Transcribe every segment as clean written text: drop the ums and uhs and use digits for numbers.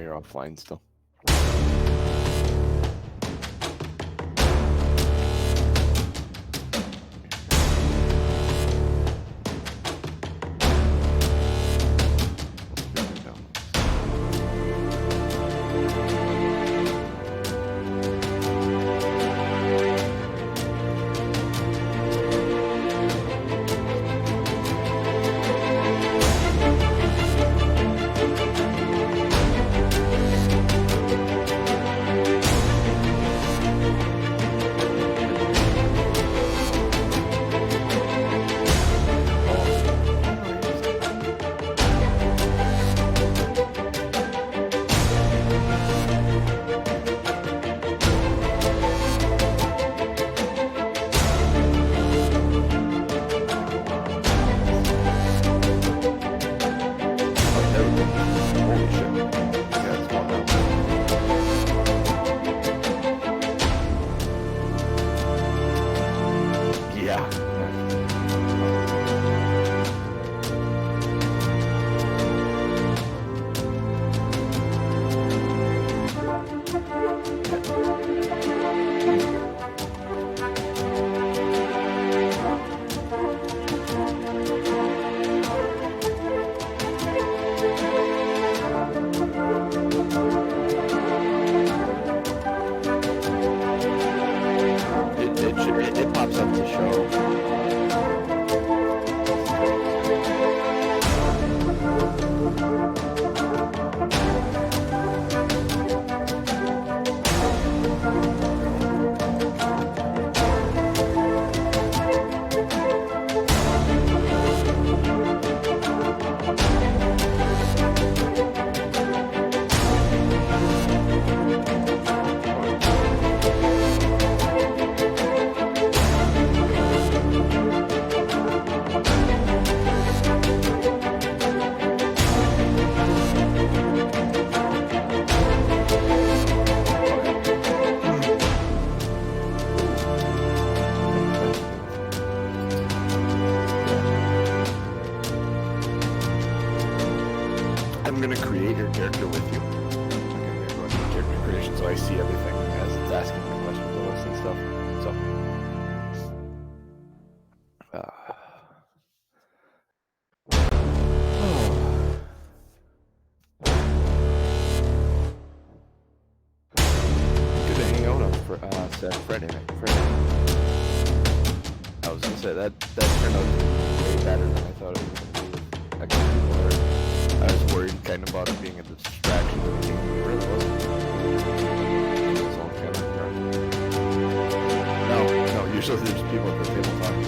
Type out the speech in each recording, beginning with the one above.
you're offline still. It pops up to show. I'm gonna create your character with you. I'm gonna go into character creation so I see everything as it's asking me questions on this and stuff. So good to hang out on Friday night. I was gonna say that turned out to be way better than I thought it was gonna be. I was worried kind of about it being a distraction, but it really wasn't. It was all kind of no, usually there's people at the table talking.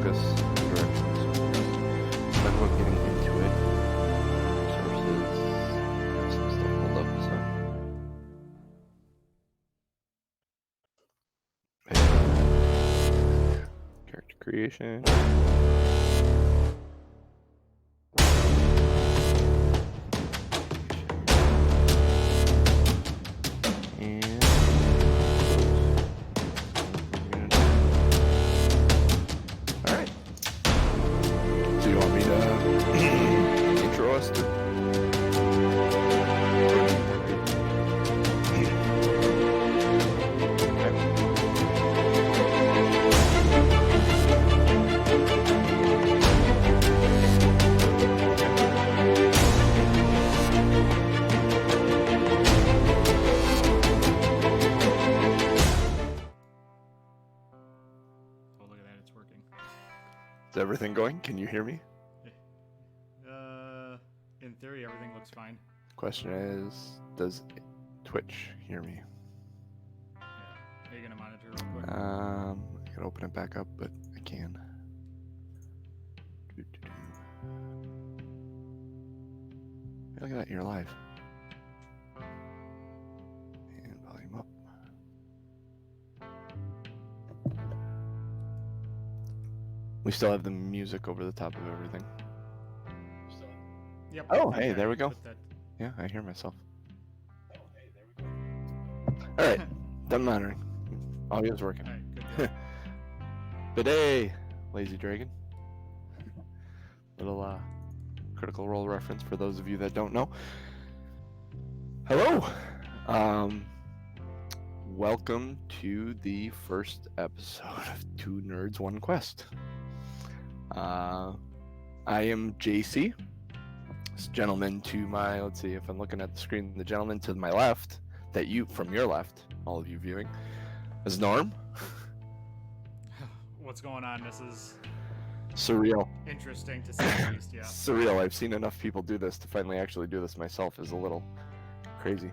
focus, directions. Talk about getting into it. Resources. Have some stuff pulled up, so. Character creation. And alright. So you want me to intro us to Is everything going? Can you hear me? In theory, everything looks fine. Question is, does Twitch hear me? Yeah. Are you gonna monitor real quick? I can open it back up, but I can. Look at that, you're live. And volume up. We still have the music over the top of everything. Yep. Oh, hey, there we go. That... Yeah, I hear myself. Alright, done monitoring. Audio's working. Alright, good. Bidet, Lazy Dragon. Little Critical Role reference for those of you that don't know. Hello! Welcome to the first episode of Two Nerds, One Quest. I am JC. This gentleman to my, let's see if I'm looking at the screen, the gentleman to my left, from your left, all of you viewing, is Norm. What's going on? This is surreal. Interesting to say the least, yeah. Surreal. I've seen enough people do this to finally actually do this myself is a little crazy.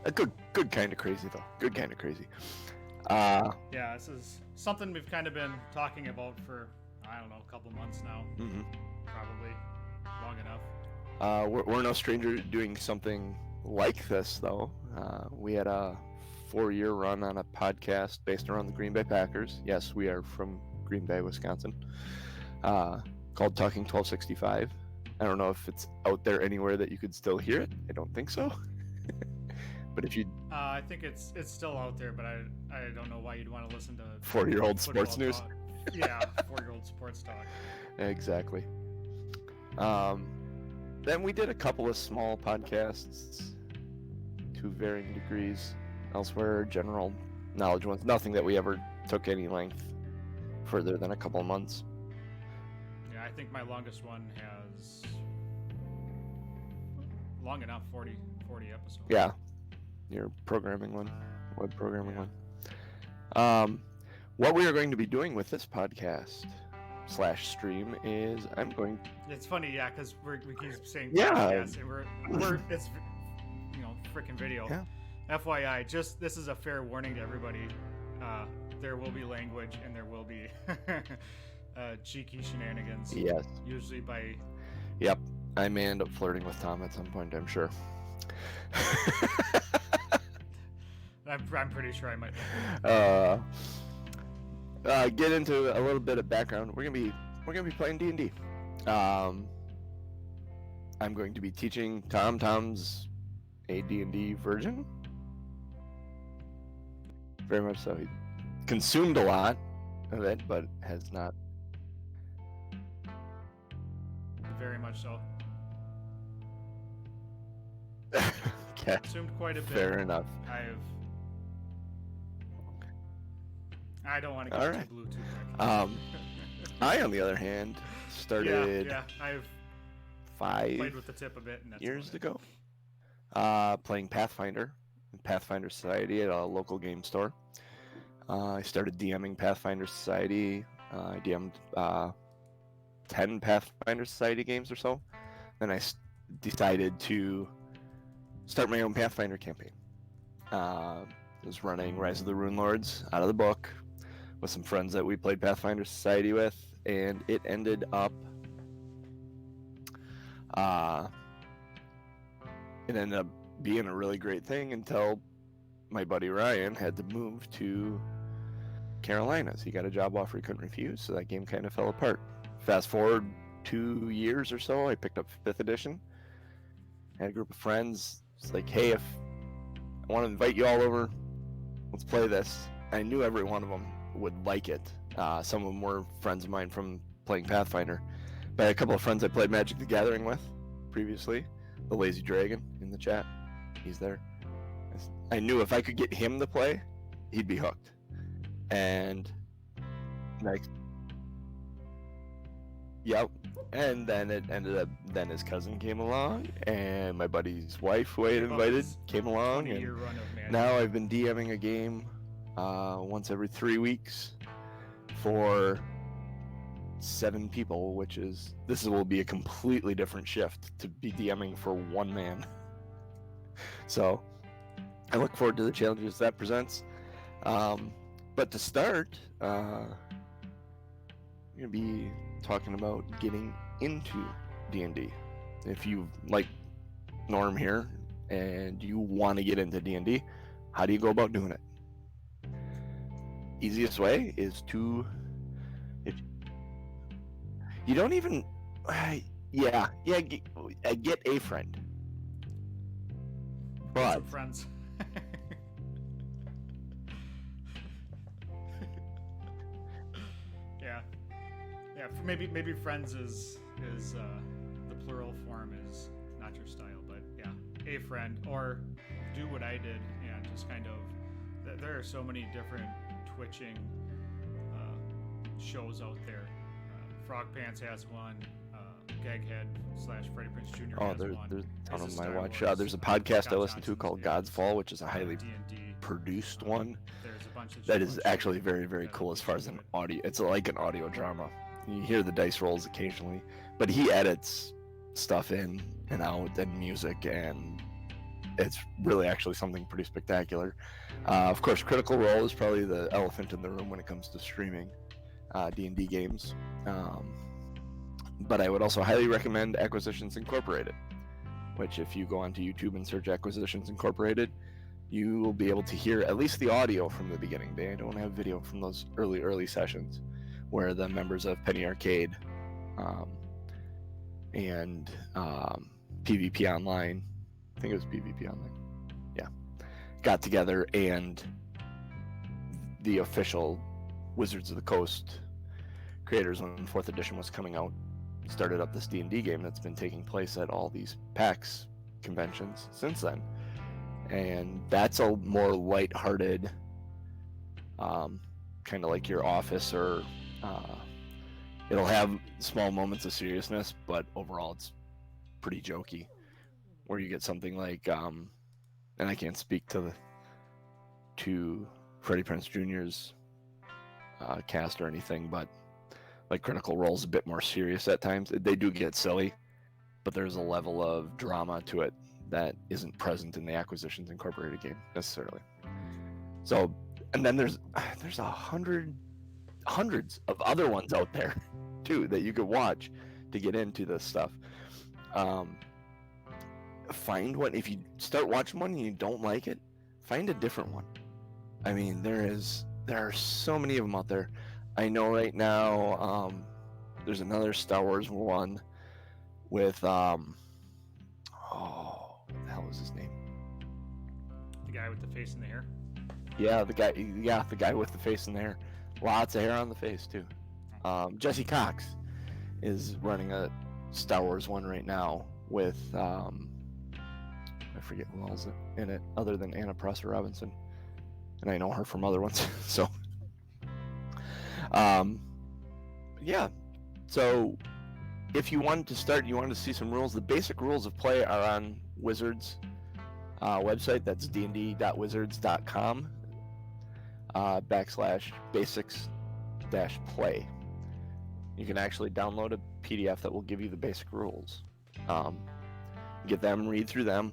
A good kind of crazy though. Good kind of crazy. Yeah, this is something we've kind of been talking about for, I don't know, a couple months now. Mm-hmm. Probably long enough. We're no stranger to doing something like this though. We had a 4-year run on a podcast based around the Green Bay Packers. Yes, we are from Green Bay, Wisconsin. Called Talking 1265. I don't know if it's out there anywhere that you could still hear it. I don't think so. But if you, I think it's still out there, but I don't know why you'd want to listen to 4-year-old sports news. Talk. Yeah, 4-year-old sports talk. Exactly. Then we did a couple of small podcasts to varying degrees elsewhere, general knowledge ones. Nothing that we ever took any length further than a couple of months. Yeah, I think my longest one has long enough, 40 episodes. Yeah. Your programming one, web programming one. What we are going to be doing with this podcast / stream is I'm going. It's funny, yeah, because we keep saying yeah, podcast, and we're it's freaking video. Yeah. FYI, just this is a fair warning to everybody. There will be language and there will be cheeky shenanigans. Yes. Usually by. Yep, I may end up flirting with Tom at some point, I'm sure. I'm pretty sure I might. Get into a little bit of background. We're gonna be playing D&D. I'm going to be teaching Tom's a D&D version. Very much so. He consumed a lot of it, but has not. Very much so. Okay. Consumed quite a bit. Fair enough. I don't want to get too blue too quick. I, on the other hand, started. Yeah. I've 5 played with the tip a bit, and that's years ago. Playing Pathfinder in Pathfinder Society at a local game store. I started DMing Pathfinder Society. I DM'd 10 Pathfinder Society games or so. Then I decided to start my own Pathfinder campaign. I was running Rise of the Rune Lords out of the book with some friends that we played Pathfinder Society with, and it ended up being a really great thing until my buddy Ryan had to move to Carolinas. He got a job offer he couldn't refuse, so that game kind of fell apart. Fast forward 2 years or so, I picked up 5th edition. Had a group of friends. It's like, hey, if I want to invite you all over, let's play this. I knew every one of them would like it. Some of them were friends of mine from playing Pathfinder. But I had a couple of friends I played Magic the Gathering with previously. The Lazy Dragon in the chat. He's there. I knew if I could get him to play, he'd be hooked. And next, yep. And then it ended up, then his cousin came along, and my buddy's wife, who I had invited, came along, and now I've been DMing a game once every 3 weeks for 7 people, which is, this will be a completely different shift to be DMing for one man. So I look forward to the challenges that presents. But to start, we're going to be talking about getting into D&D. If you, like Norm here, and you want to get into D&D, how do you go about doing it? Easiest way is to, if you don't even, get a friend. But some friends. Yeah. Maybe friends is the plural form is not your style, but yeah, a friend, or do what I did and just kind of. There are so many different twitching shows out there. Frog Pants has one. Gaghead / Freddie Prinze Jr. has one. There's a ton of them I watch. There's a podcast I listen to called God's Fall, which is a highly produced one. There's a bunch of that is actually very, very cool as far as an audio. It's like an audio drama. You hear the dice rolls occasionally, but he edits stuff in and out and music, and it's really actually something pretty spectacular. Of course, Critical Role is probably the elephant in the room when it comes to streaming D&D games. But I would also highly recommend Acquisitions Incorporated, which if you go onto YouTube and search Acquisitions Incorporated, you will be able to hear at least the audio from the beginning. They don't have video from those early sessions where the members of Penny Arcade and PvP Online, I think it was PvP Online, yeah, got together, and the official Wizards of the Coast creators, when 4th edition was coming out, started up this D&D game that's been taking place at all these PAX conventions since then. And that's a more lighthearted, kind of like your Office, or it'll have small moments of seriousness, but overall it's pretty jokey. Where you get something like, and I can't speak to Freddie Prinze Jr.'s cast or anything, but like Critical Role's a bit more serious at times. They do get silly, but there's a level of drama to it that isn't present in the Acquisitions Incorporated game necessarily. So, and then there's hundreds of other ones out there too that you could watch to get into this stuff. Find one. If you start watching one and you don't like it, find a different one. I mean, there are so many of them out there. I know right now there's another Star Wars one with what the hell was his name? The guy with the face and the hair? The guy with the face and the hair. Lots of hair on the face too. Jesse Cox is running a Star Wars one right now with I forget who else in it other than Anna Prosser Robinson, and I know her from other ones. So yeah, so if you wanted to start, you wanted to see some rules, the basic rules of play are on Wizards website. That's dnd.wizards.com /basics-play. You can actually download a PDF that will give you the basic rules. Get them, read through them,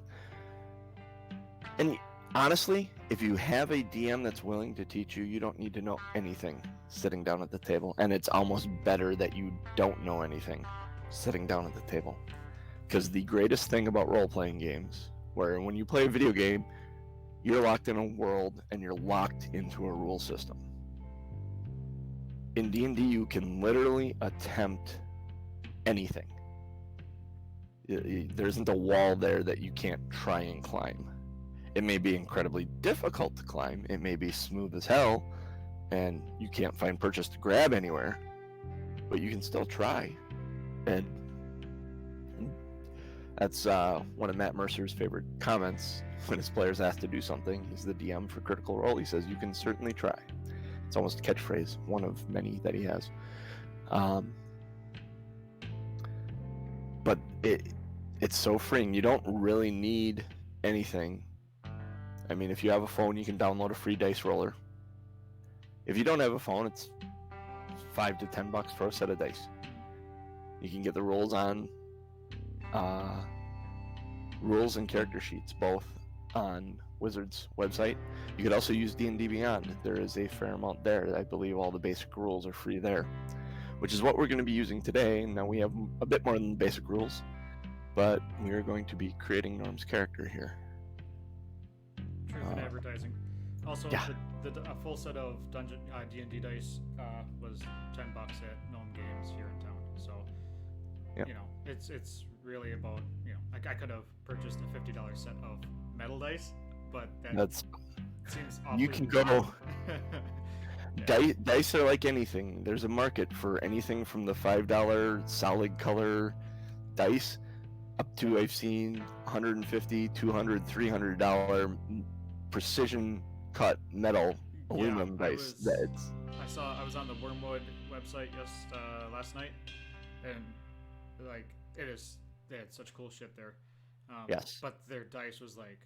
and Honestly, if you have a DM that's willing to teach you, you don't need to know anything sitting down at the table. And it's almost better that you don't know anything sitting down at the table. Because the greatest thing about role-playing games, where when you play a video game, you're locked in a world and you're locked into a rule system. In D&D, you can literally attempt anything. There isn't a wall there that you can't try and climb. It may be incredibly difficult to climb. It may be smooth as hell, and you can't find purchase to grab anywhere, but you can still try. And that's one of Matt Mercer's favorite comments when his players ask to do something. He's the DM for Critical Role. He says, "You can certainly try." It's almost a catchphrase, one of many that he has. But it's so freeing. You don't really need anything. I mean, if you have a phone, you can download a free dice roller. If you don't have a phone, it's $5 to $10 for a set of dice. You can get the rules on rules and character sheets, both on Wizards' website. You could also use D&D Beyond. There is a fair amount there. I believe all the basic rules are free there, which is what we're going to be using today. Now we have a bit more than basic rules, but we are going to be creating Norm's character here. Truth in advertising. Also, yeah. A full set of D&D dice was $10 at Gnome Games here in town. So, yep. You know, it's really about, you know, I could have purchased a $50 set of metal dice, but that seems awfully you can go. Yeah. Dice are like anything. There's a market for anything from the $5 solid color dice up to, I've seen $150, $200, $300 precision cut metal aluminum dice. I was on the Wormwood website last night, and like they had such cool shit there. Yes. But their dice was like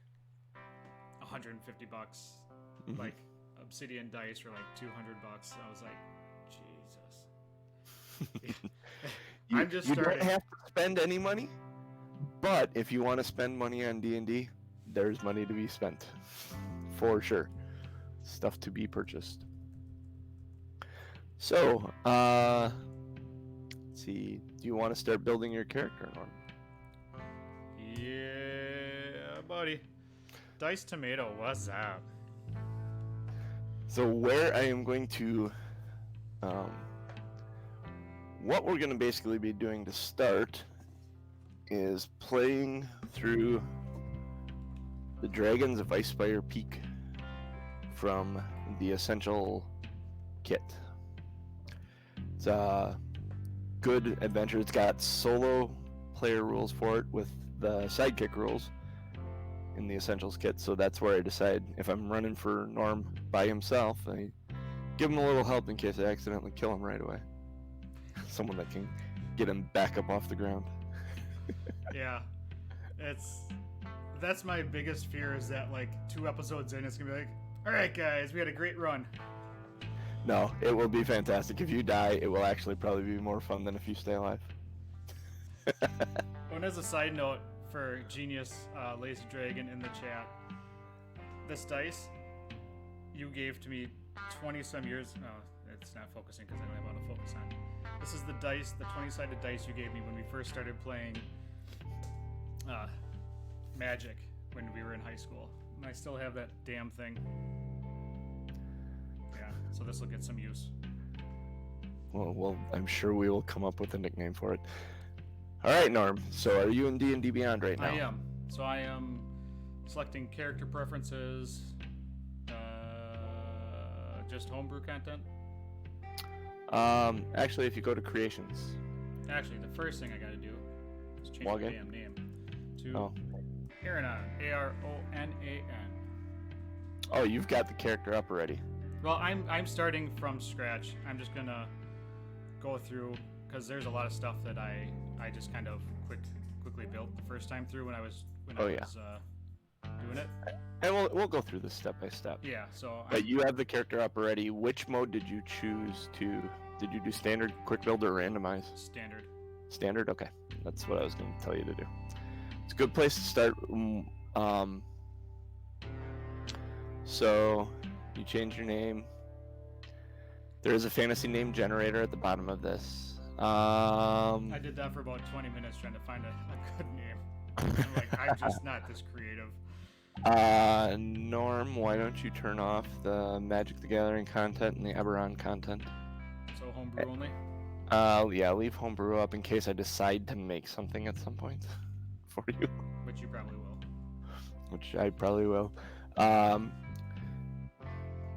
$150. Mm-hmm. Like obsidian dice were like $200. I was like, Jesus. I'm just starting. You don't have to spend any money, but if you want to spend money on D&D, there's money to be spent, for sure. Stuff to be purchased. So, let's see. Do you want to start building your character, Norm? Yeah, buddy. Dice Tomato, what's up? So where I am going to, what we're going to basically be doing to start is playing through the Dragons of Icespire Peak from the Essential Kit. It's a good adventure. It's got solo player rules for it with the sidekick rules in the Essentials Kit, so that's where I decide if I'm running for Norm by himself, I give him a little help in case I accidentally kill him right away. Someone that can get him back up off the ground. Yeah, that's my biggest fear, is that like 2 episodes in, it's gonna be like, all right guys, we had a great run. No, it will be fantastic. If you die, it will actually probably be more fun than if you stay alive. And as a side note for Genius Lazy Dragon in the chat, this dice you gave to me 20 some years. Oh, it's not focusing because I don't have a lot to focus on. This is the dice, the 20-sided dice you gave me when we first started playing Magic when we were in high school. And I still have that damn thing. Yeah, so this will get some use. Well, I'm sure we will come up with a nickname for it. All right, Norm. So are you in D&D Beyond right now? I am. So I am selecting character preferences, just homebrew content. Actually, if you go to Creations. Actually, the first thing I gotta do is change Log my in. damn name to Aronan, Aronan. Oh, you've got the character up already. Well, I'm starting from scratch. I'm just gonna go through, because there's a lot of stuff that I just kind of quickly built the first time through when I was doing it. And we'll go through this step by step. Yeah. So. But you have the character up already. Which mode did you choose to? Did you do standard, quick build, or randomize? Standard. Standard. Okay, that's what I was going to tell you to do. It's a good place to start. So you change your name. There is a fantasy name generator at the bottom of this. I did that for about 20 minutes trying to find a good name. I'm like, I'm just not this creative. Norm, why don't you turn off the Magic the Gathering content and the Eberron content? So homebrew only? Yeah, leave homebrew up in case I decide to make something at some point for you. Which you probably will. Which I probably will.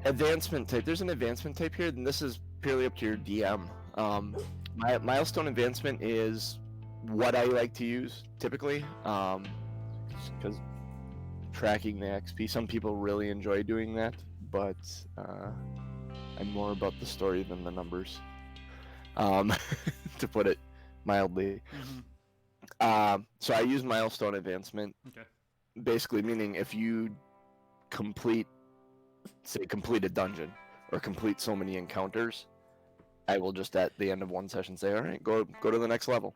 Advancement type. There's an advancement type here, and this is purely up to your DM. My milestone advancement is what I like to use typically, because tracking the XP. Some people really enjoy doing that, but I'm more about the story than the numbers, to put it mildly. So I use milestone advancement. Okay. Basically meaning if you complete a dungeon or complete so many encounters, I will just at the end of one session say, all right, go to the next level.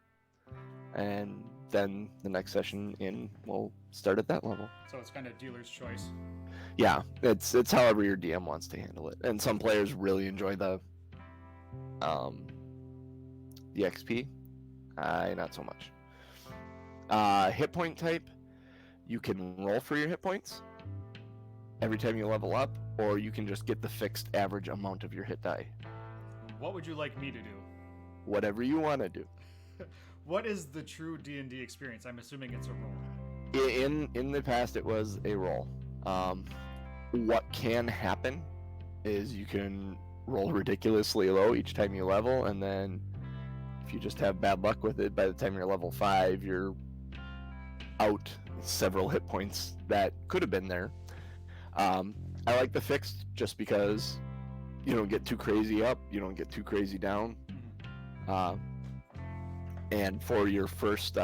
And then the next session will start at that level. So it's kind of dealer's choice. Yeah, it's however your DM wants to handle it. And some players really enjoy the XP. Not so much. Hit point type, you can roll for your hit points every time you level up, or you can just get the fixed average amount of your hit die. What would you like me to do? Whatever you want to do. What is the true D&D experience? I'm assuming it's a roll. In the past, it was a roll. What can happen is you can roll ridiculously low each time you level, and then if you just have bad luck with it, by the time you're level 5, you're out several hit points that could have been there. I like the fixed just because you don't get too crazy up, you don't get too crazy down. And for your first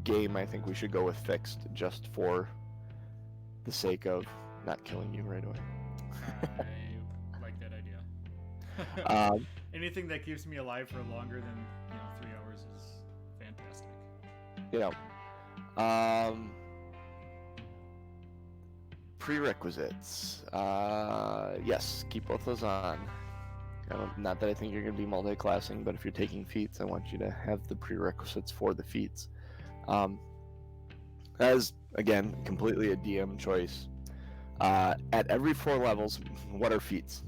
game, I think we should go with fixed, just for the sake of not killing you right away. I like that idea. Anything that keeps me alive for longer than 3 hours is fantastic. Yeah. Prerequisites. Yes, keep both those on. Not that I think you're going to be multi-classing, but if you're taking feats, I want you to have the prerequisites for the feats. As, again, completely a DM choice. At every 4 levels, what are feats?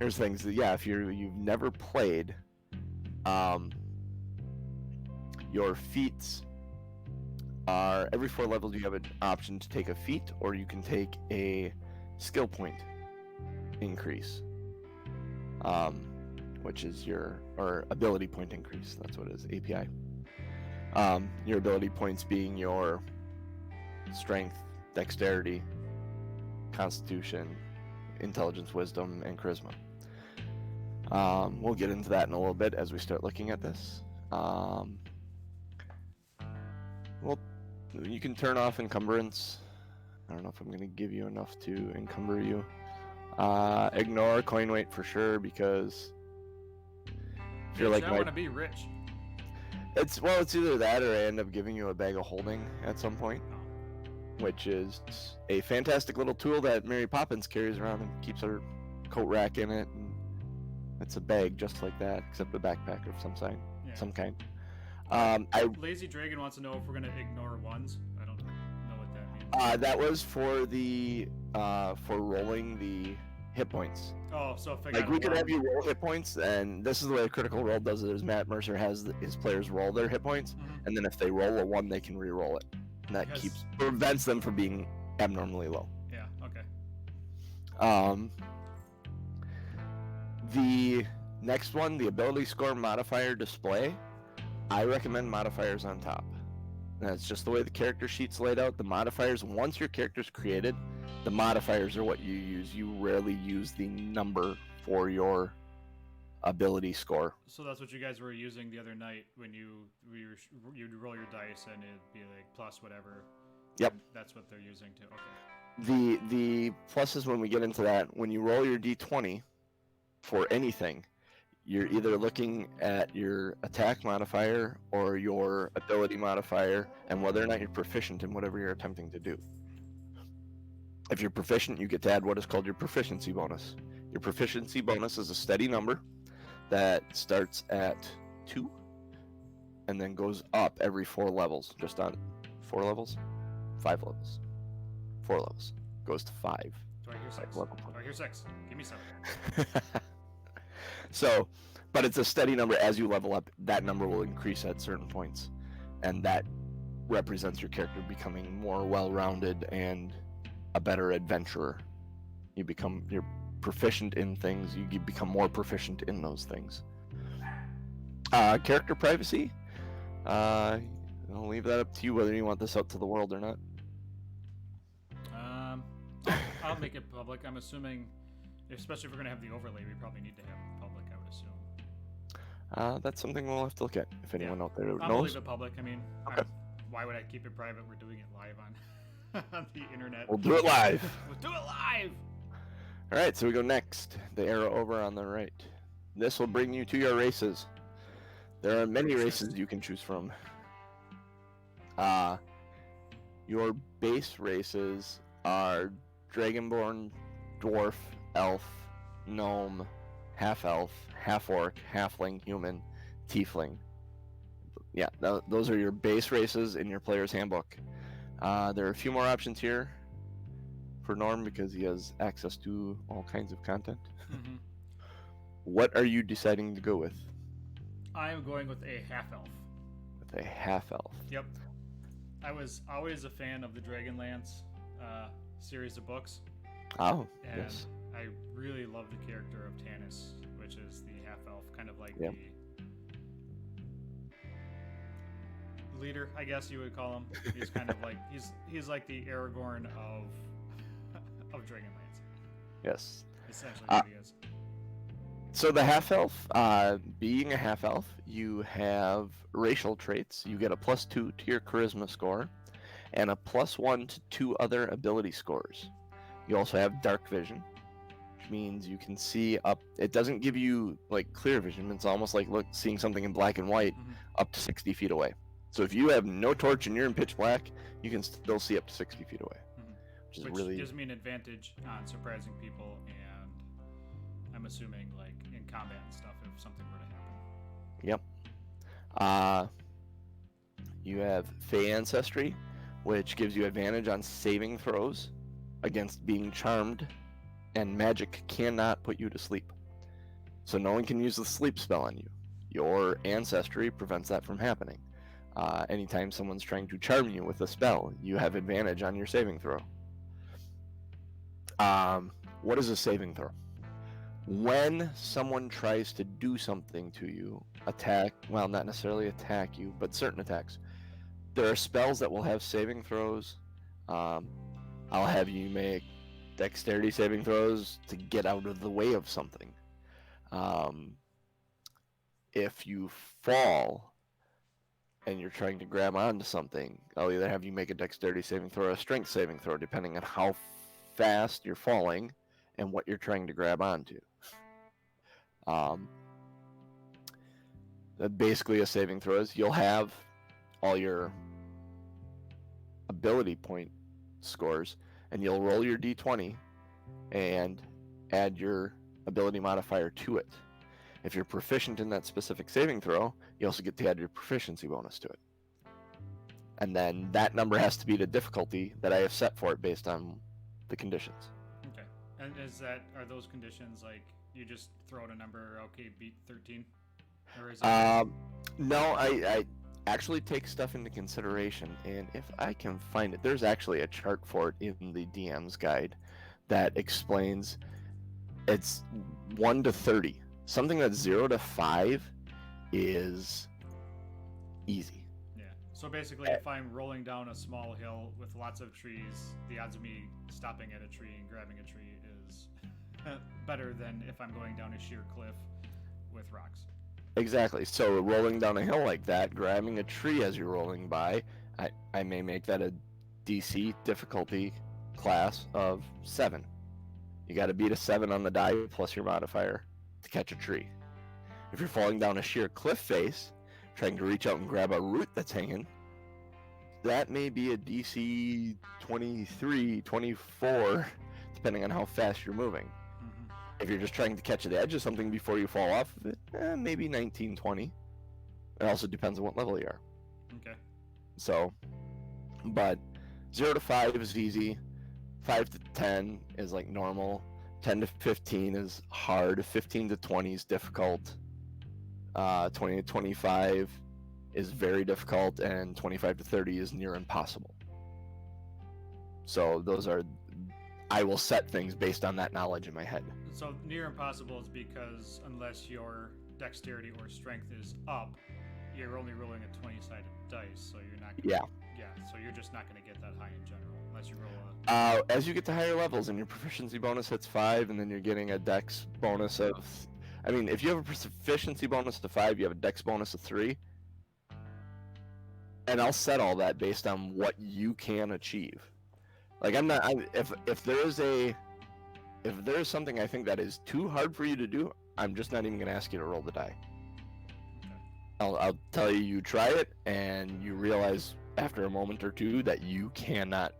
Here's things that, if you've never played, your feats are, every 4 levels you have an option to take a feat, or you can take a skill point increase. Which is or ability point increase, that's what it is, API. Your ability points being your strength, dexterity, constitution, intelligence, wisdom, and charisma. We'll get into that in a little bit as we start looking at this. You can turn off encumbrance. I don't know if I'm going to give you enough to encumber you. Ignore coin weight for sure, because if you're like, I want to be rich. It's either that or I end up giving you a bag of holding at some point, which is a fantastic little tool that Mary Poppins carries around and keeps her coat rack in it, and it's a bag just like that, except a backpack of some kind. Lazy Dragon wants to know if we're gonna ignore ones. I don't know what that means. That was for the for rolling the hit points. Oh, so if I we can have you roll hit points, and this is the way a Critical Role does it. Is Matt Mercer has his players roll their hit points, and then if they roll a 1, they can re-roll it, and that prevents them from being abnormally low. Yeah. Okay. The next one, the ability score modifier display. I recommend modifiers on top. That's just the way the character sheet's laid out. The modifiers, once your character's created, the modifiers are what you use. You rarely use the number for your ability score. So that's what you guys were using the other night when you'd roll your dice and it'd be like plus whatever. Yep. That's what they're using too. Okay. The pluses, when we get into that, when you roll your d20 for anything, you're either looking at your attack modifier or your ability modifier and whether or not you're proficient in whatever you're attempting to do. If you're proficient, you get to add what is called your proficiency bonus. Your proficiency bonus is a steady number that starts at 2 and then goes up every 4 levels. Just on 4 levels? 5 levels. 4 levels. Goes to 5. Do I hear 6? Level. Do I hear 6? Give me 7. So, but it's a steady number. As you level up, that number will increase at certain points. And that represents your character becoming more well-rounded and a better adventurer. You're proficient in things, you become more proficient in those things. Character privacy, I'll leave that up to you whether you want this out to the world or not. I'll make it public. I'm assuming, especially if we're going to have the overlay, we probably need to have it public, I would assume. That's something we'll have to look at if anyone out there knows. I'll leave it public. I mean, okay. Why would I keep it private? We're doing it live on the internet. We'll do it live. We'll do it live! All right, so we go next. The arrow over on the right. This will bring you to your races. There are many races you can choose from. Your base races are Dragonborn, Dwarf, Elf, Gnome, Half-Elf, Half-Orc, Halfling, Human, Tiefling. Yeah, those are your base races in your player's handbook. There are a few more options here for Norm because he has access to all kinds of content. Mm-hmm. What are you deciding to go with? I am going with a half-elf. With a half-elf. Yep. I was always a fan of the Dragonlance series of books. Oh, and yes. I really love the character of Tanis, which is the half-elf, kind of like Yep. the leader, I guess you would call him. He's kind of like he's like the Aragorn of Dragonlance. Yes. Essentially what he is. So the half-elf, being a half-elf, you have racial traits. You get a +2 to your charisma score, and a +1 to 2 other ability scores. You also have dark vision, which means you can see up. It doesn't give you like clear vision. It's almost like seeing something in black and white up to 60 feet away. So if you have no torch and you're in pitch black, you can still see up to 60 feet away, which really gives me an advantage on surprising people, and I'm assuming like in combat and stuff if something were to happen. Yep. You have Fey Ancestry, which gives you advantage on saving throws against being charmed, and magic cannot put you to sleep. So no one can use the sleep spell on you. Your ancestry prevents that from happening. Anytime someone's trying to charm you with a spell, you have advantage on your saving throw. What is a saving throw? When someone tries to do something to you, not necessarily attack you, but certain attacks, there are spells that will have saving throws. I'll have you make dexterity saving throws to get out of the way of something. If you fall and you're trying to grab onto something, I'll either have you make a dexterity saving throw or a strength saving throw, depending on how fast you're falling and what you're trying to grab onto. Basically, a saving throw is you'll have all your ability point scores, and you'll roll your d20 and add your ability modifier to it. If you're proficient in that specific saving throw, you also get to add your proficiency bonus to it. And then that number has to be the difficulty that I have set for it based on the conditions. Okay. And are those conditions like you just throw out a number, okay, beat 13? Or is it... No, I actually take stuff into consideration, and if I can find it, there's actually a chart for it in the DM's guide that explains it's 1 to 30. Something that's 0 to 5 is easy. Yeah. So basically, if I'm rolling down a small hill with lots of trees, the odds of me stopping at a tree and grabbing a tree is better than if I'm going down a sheer cliff with rocks. Exactly. So rolling down a hill like that, grabbing a tree as you're rolling by, I may make that a DC difficulty class of 7. You got to beat a 7 on the die plus your modifier to catch a tree. If you're falling down a sheer cliff face, trying to reach out and grab a root that's hanging, that may be a DC 23, 24, depending on how fast you're moving. Mm-hmm. If you're just trying to catch the edge of something before you fall off of it, maybe 19, 20. It also depends on what level you are. Okay. So, but 0 to 5 is easy. 5 to 10 is like normal. 10 to 15 is hard. 15 to 20 is difficult. 20 to 25 is very difficult, and 25 to 30 is near impossible. So those are, I will set things based on that knowledge in my head. So near impossible is because unless your dexterity or strength is up, you're only rolling a 20-sided dice, so you're not gonna, so you're just not going to get that high in general unless you roll a... As you get to higher levels and your proficiency bonus hits 5, and then you're getting a dex bonus of, I mean, if you have a proficiency bonus of 5, you have a dex bonus of 3. And I'll set all that based on what you can achieve. Like, if there's something I think that is too hard for you to do, I'm just not even going to ask you to roll the die. I'll tell you, you try it, and you realize after a moment or two that you cannot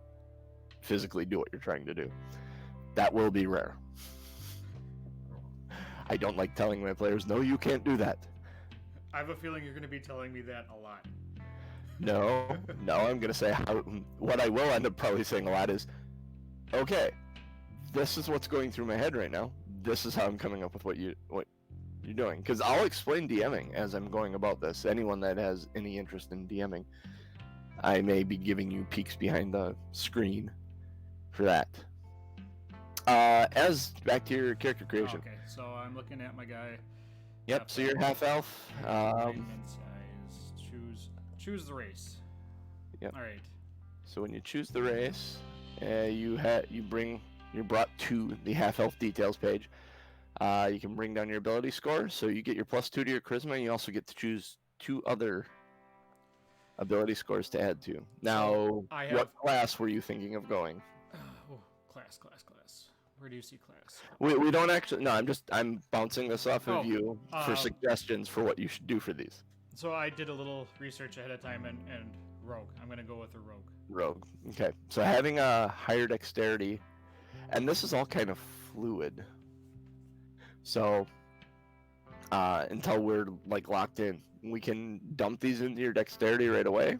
physically do what you're trying to do. That will be rare. I don't like telling my players, no, you can't do that. I have a feeling you're going to be telling me that a lot. No, I'm going to say what I will end up probably saying a lot is, okay, this is what's going through my head right now. This is how I'm coming up with what you're doing. Because I'll explain DMing as I'm going about this. Anyone that has any interest in DMing, I may be giving you peeks behind the screen for that. As back to your character creation. Okay, so I'm looking at my guy. Yep, so you're half elf. Size. Choose the race. Yep. All right. So when you choose the race, you're brought to the half elf details page. You can bring down your ability score, so you get your +2 to your charisma, and you also get to choose 2 other ability scores to add to. Now, what class were you thinking of going? Class. Where do you see class? We don't actually. No, I'm bouncing this off of you for suggestions for what you should do for these. So I did a little research ahead of time, and rogue. I'm gonna go with a rogue. Rogue. Okay. So having a higher dexterity, and this is all kind of fluid. So until we're like locked in, we can dump these into your dexterity right away,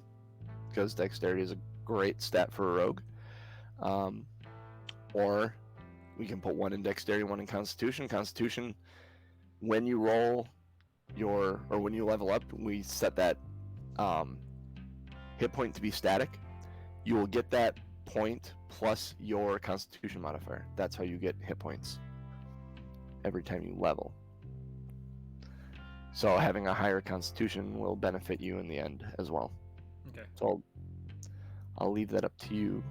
because dexterity is a great stat for a rogue. Or we can put 1 in dexterity, 1 in constitution. Constitution, when you roll when you level up, we set that hit point to be static. You will get that point plus your constitution modifier. That's how you get hit points every time you level. So having a higher constitution will benefit you in the end as well. Okay. So I'll leave that up to you.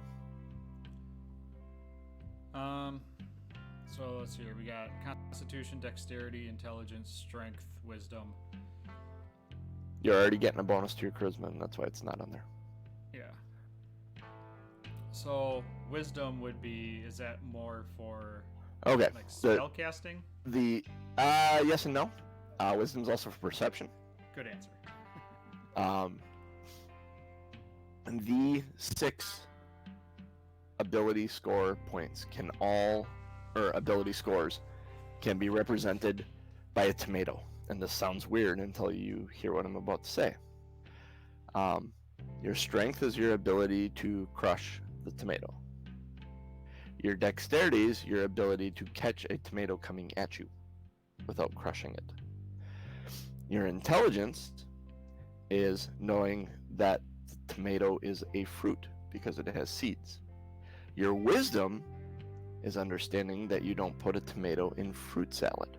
So let's see here. We got constitution, dexterity, intelligence, strength, wisdom. You're already getting a bonus to your charisma, and that's why it's not on there. Yeah. So wisdom would be, is that more for like spell casting? The yes and no. Wisdom's also for perception. Good answer. And the 6 ability score points ability scores can be represented by a tomato. And this sounds weird until you hear what I'm about to say. Your strength is your ability to crush the tomato. Your dexterity is your ability to catch a tomato coming at you without crushing it. Your intelligence is knowing that the tomato is a fruit because it has seeds. Your wisdom is understanding that you don't put a tomato in fruit salad.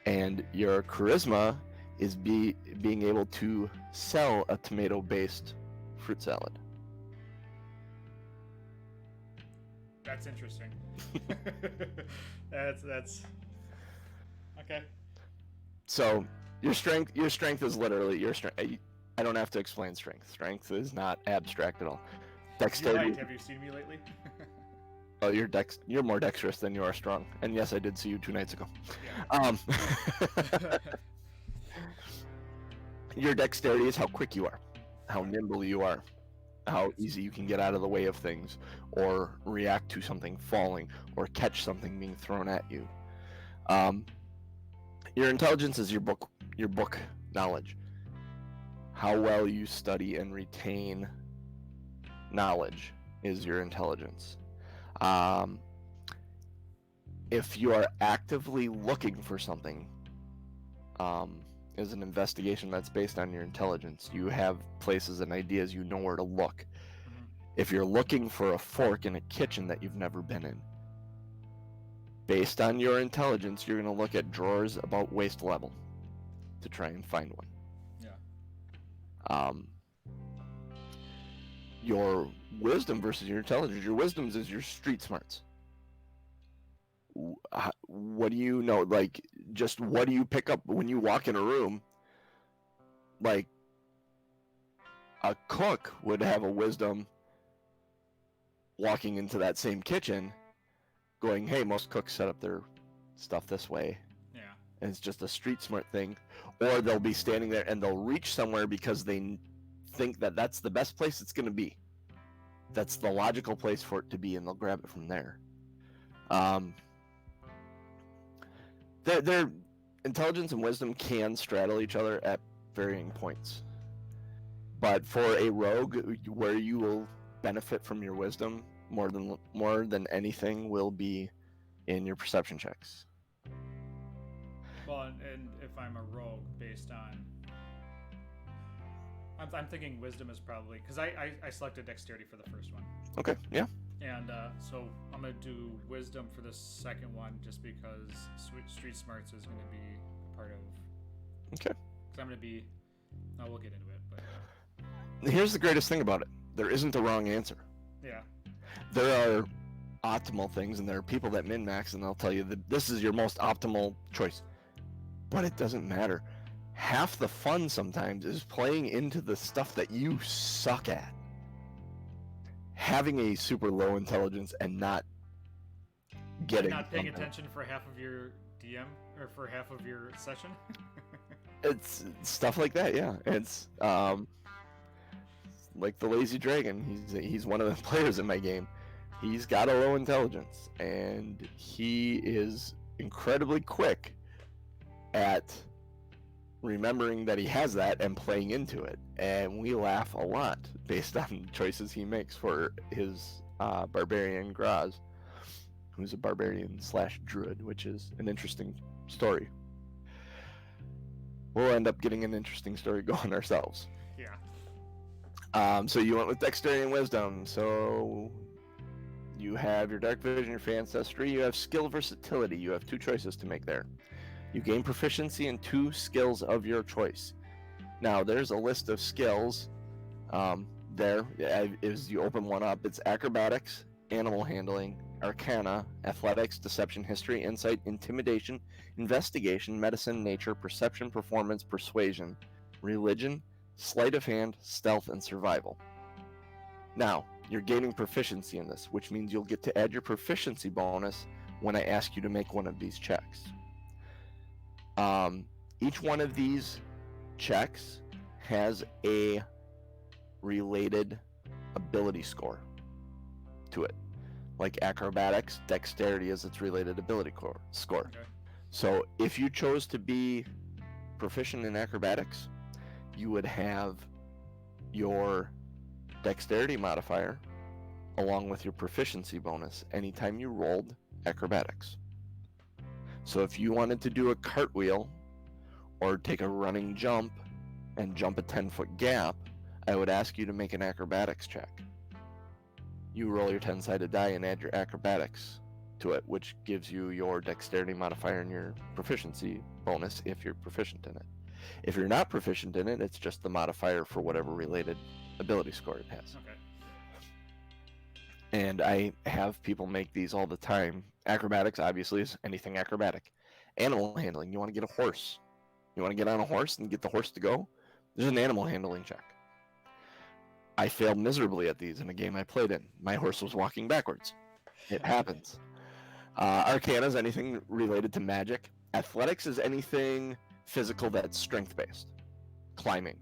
And your charisma is being able to sell a tomato-based fruit salad. That's interesting. that's okay. So your strength is literally your strength. I don't have to explain strength. Strength is not abstract at all. Dexterity. Have you seen me lately? Oh, you're more dexterous than you are strong. And yes, I did see you 2 nights ago. Yeah. Your dexterity is how quick you are, how Okay. nimble you are, how easy you can get out of the way of things, or react to something falling, or catch something being thrown at you. Um, your intelligence is your book knowledge. How well you study and retain knowledge is your intelligence. Um, if you are actively looking for something, is an investigation that's based on your intelligence. You have places and ideas, you know where to look. Mhm. If you're looking for a fork in a kitchen that you've never been in, based on your intelligence, you're going to look at drawers about waist level to try and find one. Yeah. Um, your wisdom versus your intelligence. Your wisdom is your street smarts. What do you know? Like, just what do you pick up when you walk in a room? Like, a cook would have a wisdom walking into that same kitchen going, hey, most cooks set up their stuff this way. Yeah. And it's just a street smart thing. Or they'll be standing there and they'll reach somewhere because they think that that's the best place it's going to be. That's the logical place for it to be, and they'll grab it from there. Their intelligence and wisdom can straddle each other at varying points. But for a rogue, where you will benefit from your wisdom more than anything will be in your perception checks. Well, and if I'm a rogue, based on, I'm thinking wisdom is probably because I selected dexterity for the first one. Okay, yeah. And so I'm gonna do wisdom for the second one, just because street smarts is gonna be a part of. Okay. Because I'm gonna be. No, we'll get into it, but. Here's the greatest thing about it: there isn't a wrong answer. Yeah. There are optimal things, and there are people that min-max, and they'll tell you that this is your most optimal choice. But it doesn't matter. Half the fun sometimes is playing into the stuff that you suck at. Having a super low intelligence and not getting Not paying something. attention for half of your DM or for half of your session. It's stuff like that, yeah. It's like the lazy dragon. He's one of the players in my game. He's got a low intelligence, and he is incredibly quick at remembering that he has that and playing into it. And we laugh a lot based on choices he makes for his barbarian Graz, who's a barbarian / druid, which is an interesting story. We'll end up getting an interesting story going ourselves. Yeah. So you went with dexterity and wisdom. So you have your dark vision, your ancestry, you have skill versatility. You have 2 choices to make there. You gain proficiency in 2 skills of your choice. Now, there's a list of skills there. As you open one up, it's acrobatics, animal handling, arcana, athletics, deception, history, insight, intimidation, investigation, medicine, nature, perception, performance, persuasion, religion, sleight of hand, stealth, and survival. Now, you're gaining proficiency in this, which means you'll get to add your proficiency bonus when I ask you to make one of these checks. Each one of these checks has a related ability score to it. Like acrobatics, dexterity is its related ability score. Okay. So if you chose to be proficient in acrobatics, you would have your dexterity modifier along with your proficiency bonus anytime you rolled acrobatics. So if you wanted to do a cartwheel or take a running jump and jump a 10-foot gap, I would ask you to make an acrobatics check. You roll your 10-sided die and add your acrobatics to it, which gives you your dexterity modifier and your proficiency bonus if you're proficient in it. If you're not proficient in it, it's just the modifier for whatever related ability score it has. Okay. And I have people make these all the time. Acrobatics, obviously, is anything acrobatic. Animal handling, you want to get a horse. You want to get on a horse and get the horse to go? There's an animal handling check. I failed miserably at these in a game I played in. My horse was walking backwards. It happens. Arcana is anything related to magic. Athletics is anything physical that's strength-based. Climbing,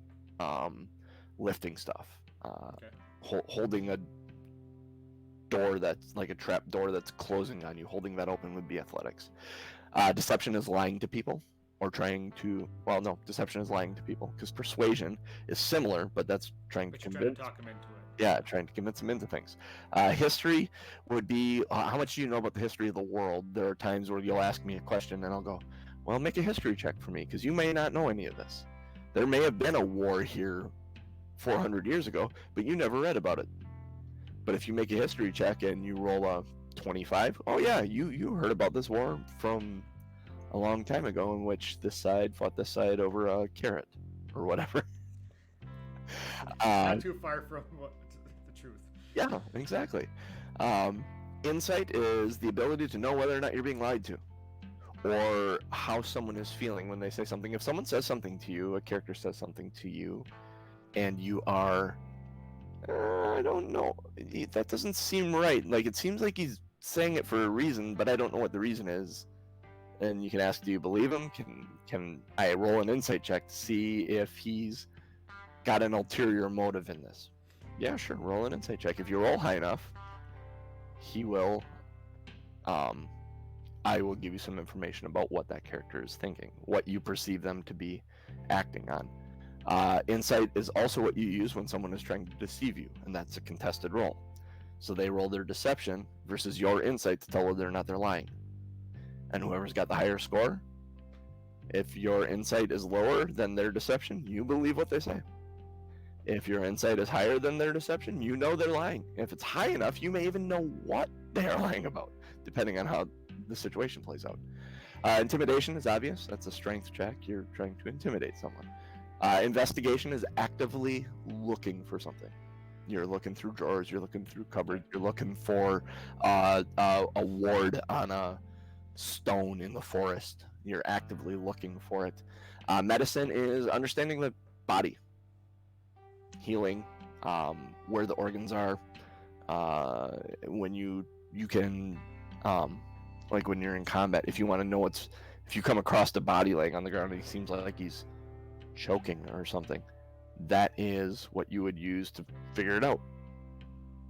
lifting stuff, Okay. holding a door that's like a trap door that's closing on you. Holding that open would be athletics. Deception is lying to people or trying to. Well, no, deception is lying to people because persuasion is similar, but that's trying But to you're trying to convince. talk them into it. Yeah, trying to convince them into things. History would be how much do you know about the history of the world? There are times where you'll ask me a question and I'll go, well, make a history check for me because you may not know any of this. There may have been a war here 400 years ago, but you never read about it. But if you make a history check and you roll a 25, oh yeah, you heard about this war from a long time ago in which this side fought this side over a carrot or whatever. Not too far from the truth. Yeah, exactly. Insight is the ability to know whether or not you're being lied to, or how someone is feeling when they say something. If someone says something to you, a character says something to you, and you are, I don't know, that doesn't seem right. Like, it seems like he's saying it for a reason, but I don't know what the reason is. And you can ask, do you believe him? Can I roll an insight check to see if he's got an ulterior motive in this? Yeah, sure, roll an insight check. If you roll high enough, he will, I will give you some information about what that character is thinking, what you perceive them to be acting on. Insight is also what you use when someone is trying to deceive you, and that's a contested roll. So they roll their deception versus your insight to tell whether or not they're lying. And whoever's got the higher score, if your insight is lower than their deception, you believe what they say. If your insight is higher than their deception, you know they're lying. If it's high enough, you may even know what they're lying about, depending on how the situation plays out. Intimidation is obvious. That's a strength check. You're trying to intimidate someone. Investigation is actively looking for something. You're looking through drawers. You're looking through cupboards. You're looking for a ward on a stone in the forest. You're actively looking for it. Medicine is understanding the body, healing, where the organs are. When you can, like when you're in combat, if you want to know if you come across a body laying on the ground and he seems like he's choking or something, that is what you would use to figure it out.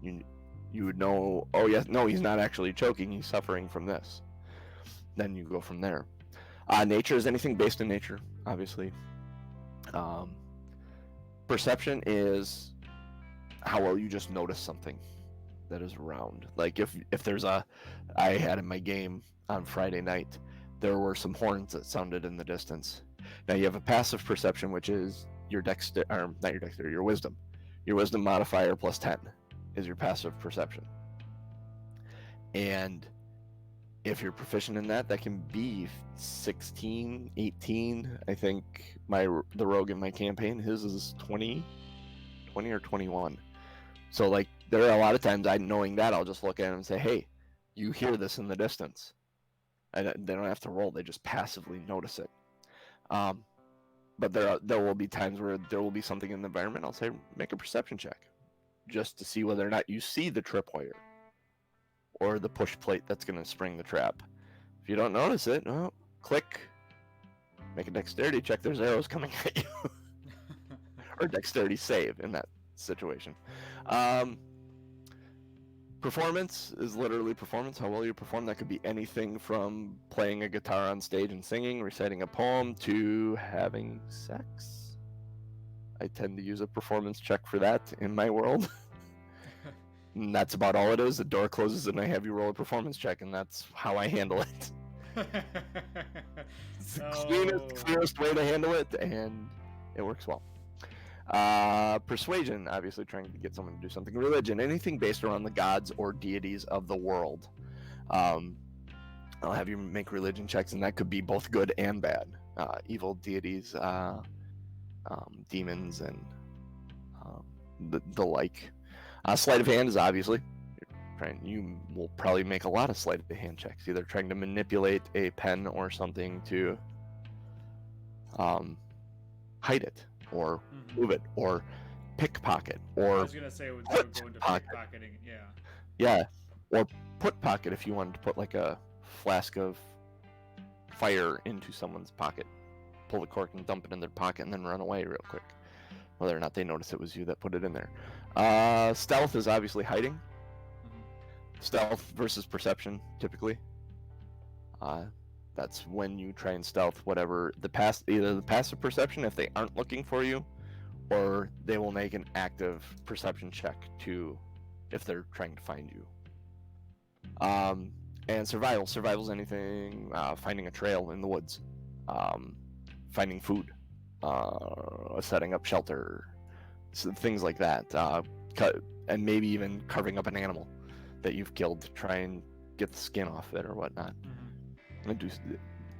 You would know, oh yes, no, he's not actually choking, he's suffering from this. Then you go from there. Nature is anything based in nature, obviously. Perception is how well you just notice something that is around. Like if there's I had in my game on Friday night, there were some horns that sounded in the distance. Now you have a passive perception, which is your your wisdom. Your wisdom modifier plus 10 is your passive perception. And if you're proficient in that, that can be 16, 18. I think the rogue in my campaign, his is 20 or 21. So like there are a lot of times knowing that, I'll just look at him and say, hey, you hear this in the distance. And they don't have to roll, they just passively notice it. But there will be times where there will be something in the environment, I'll say, make a perception check just to see whether or not you see the tripwire or the push plate that's going to spring the trap. If you don't notice it, well, click, make a dexterity check, there's arrows coming at you. Or dexterity save in that situation. Performance is literally performance, how well you perform. That could be anything from playing a guitar on stage and singing, reciting a poem, to having sex. I tend to use a performance check for that in my world. And that's about all it is. The door closes and I have you roll a performance check, and that's how I handle it. It's the clearest way to handle it, and it works well. Persuasion, obviously trying to get someone to do something. Religion, anything based around the gods or deities of the world. I'll have you make religion checks, and that could be both good and bad. Evil deities, demons, and the like. Sleight of hand is obviously you will probably make a lot of sleight of hand checks, either trying to manipulate a pen or something to hide it, or move it, or pickpocket, or I was gonna say it would go into pickpocketing. Yeah. or put pocket if you wanted to put like a flask of fire into someone's pocket, pull the cork and dump it in their pocket, and then run away real quick, whether or not they notice it was you that put it in there. Stealth is obviously hiding. Mhm. Stealth versus perception, typically. That's when you try and stealth whatever either the passive perception if they aren't looking for you, or they will make an active perception check if they're trying to find you. And survival. Survival's anything, finding a trail in the woods, finding food, setting up shelter, so things like that. And maybe even carving up an animal that you've killed to try and get the skin off it or whatnot.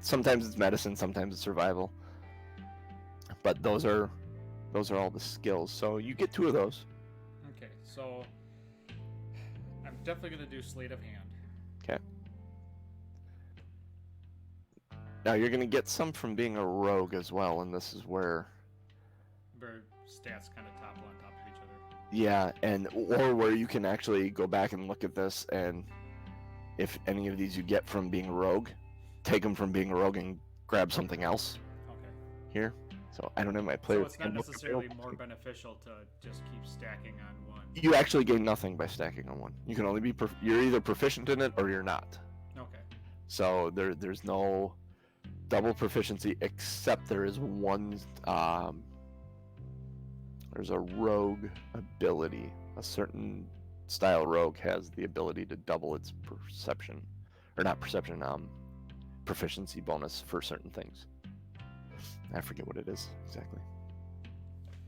Sometimes it's medicine, sometimes it's survival. But those are all the skills. So you get 2 of those. Okay, so I'm definitely gonna do Sleight of Hand. Okay. Now you're gonna get some from being a rogue as well, and this is where stats kind of topple on top of each other. Yeah, or where you can actually go back and look at this, and if any of these you get from being a rogue, take them from being a rogue and grab something else. Okay. Here. So I don't have my player. So it's not necessarily more beneficial to just keep stacking on one. You actually gain nothing by stacking on one. You can only be you're either proficient in it or you're not. Okay. So there's no double proficiency, except there is one. There's a rogue ability. A certain style rogue has the ability to double its perception, or not perception, proficiency bonus for certain things. I forget what it is exactly.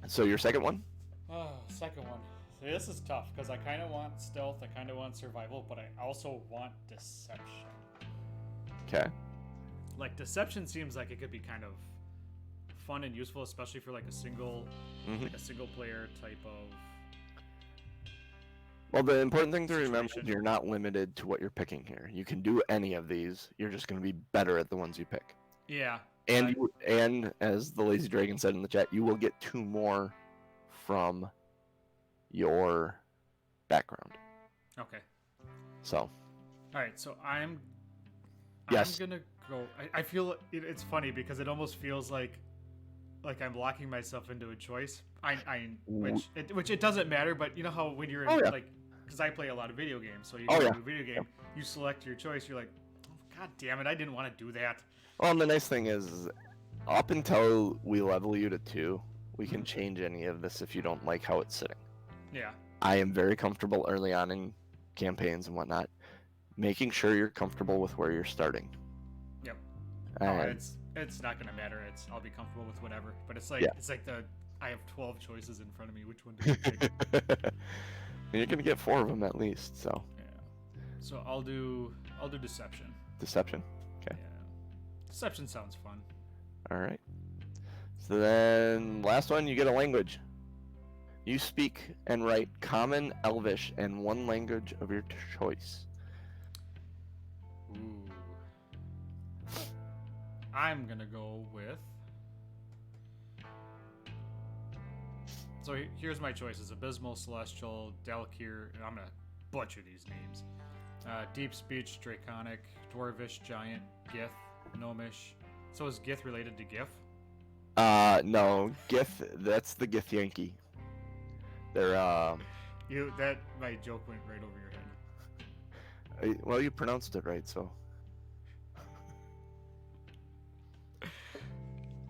So your second one? Oh, second one. See, this is tough because I kind of want stealth, I kind of want survival, but I also want deception. Okay. Like deception seems like it could be kind of fun and useful, especially for like a single player type of. Well, the important thing to remember situation. is you're not limited to what you're picking here. You can do any of these. You're just going to be better at the ones you pick. Yeah. And as the Lazy Dragon said in the chat, you will get 2 more from your background. Okay. So. All right. So I'm gonna go. I feel it's funny because it almost feels like I'm locking myself into a choice. Which it doesn't matter, but you know how when you're in, like, because I play a lot of video games, so you go to a video game, you select your choice, you're like, oh, God damn it, I didn't want to do that. Well, and the nice thing is, up until we level you to 2, we can change any of this if you don't like how it's sitting. Yeah. I am very comfortable early on in campaigns and whatnot, making sure you're comfortable with where you're starting. Yep. And it's not gonna matter. I'll be comfortable with whatever. But it's like I have 12 choices in front of me. Which one do I pick? And you're gonna get 4 of them at least. So. Yeah. So I'll do deception. Deception. Okay. Yeah. Deception sounds fun. All right. So then, last one, you get a language. You speak and write Common, Elvish, and one language of your choice. Ooh. I'm gonna go with. So here's my choices: Abysmal, Celestial, Dalkir, and I'm gonna butcher these names. Deep Speech, Draconic, Dwarvish, Giant, Gith, Gnomish. So is Gith related to GIF? No, Gith. That's the Gith Yankee. They're my joke went right over your head. Well, you pronounced it right, so.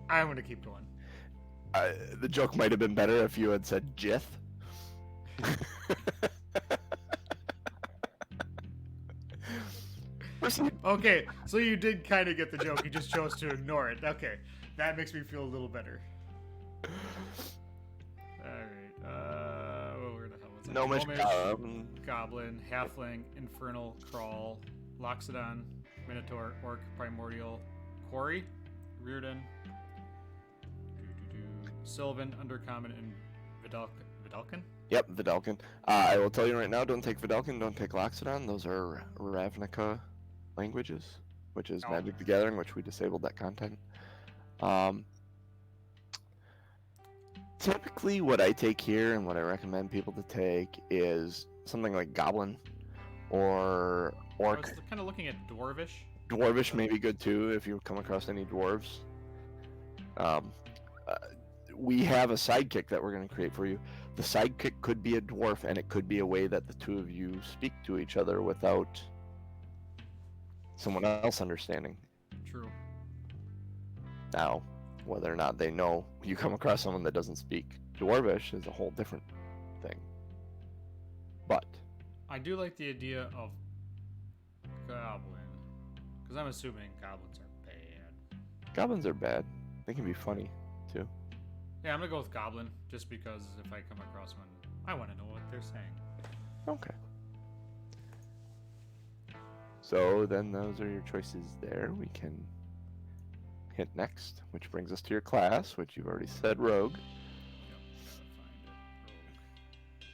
I'm gonna keep going. The joke might have been better if you had said Jith. Okay, so you did kind of get the joke. You just chose to ignore it. Okay, that makes me feel a little better. Alright, where the hell was that? Gnomish, Goblin, Halfling, Infernal, Crawl, Loxodon, Minotaur, Orc, Primordial, Quarry, Rearden, Sylvan, Undercommon, and Vidalcan? Yep, Vidalcan. I will tell you right now, don't take Vidalcan, don't take Loxodon. Those are Ravnica languages, which is Magic the Gathering, which we disabled that content. Typically what I take here and what I recommend people to take is something like Goblin or I orc. was kind of looking at dwarvish. Dwarvish may be good too if you come across any dwarves. Um, uh, we have a sidekick that we're going to create for you. The sidekick could be a dwarf, and it could be a way that the two of you speak to each other without someone else understanding. True. Now, whether or not they know you come across someone that doesn't speak Dwarvish is a whole different thing. But I do like the idea of goblin, because I'm assuming goblins are bad. goblins are bad. They can be funny too. Yeah, I'm gonna go with goblin, just because if I come across one, I want to know what they're saying. Okay. So then those are your choices there. We can hit next, which brings us to your class, which you've already said rogue. Yep, gotta find it. Rogue.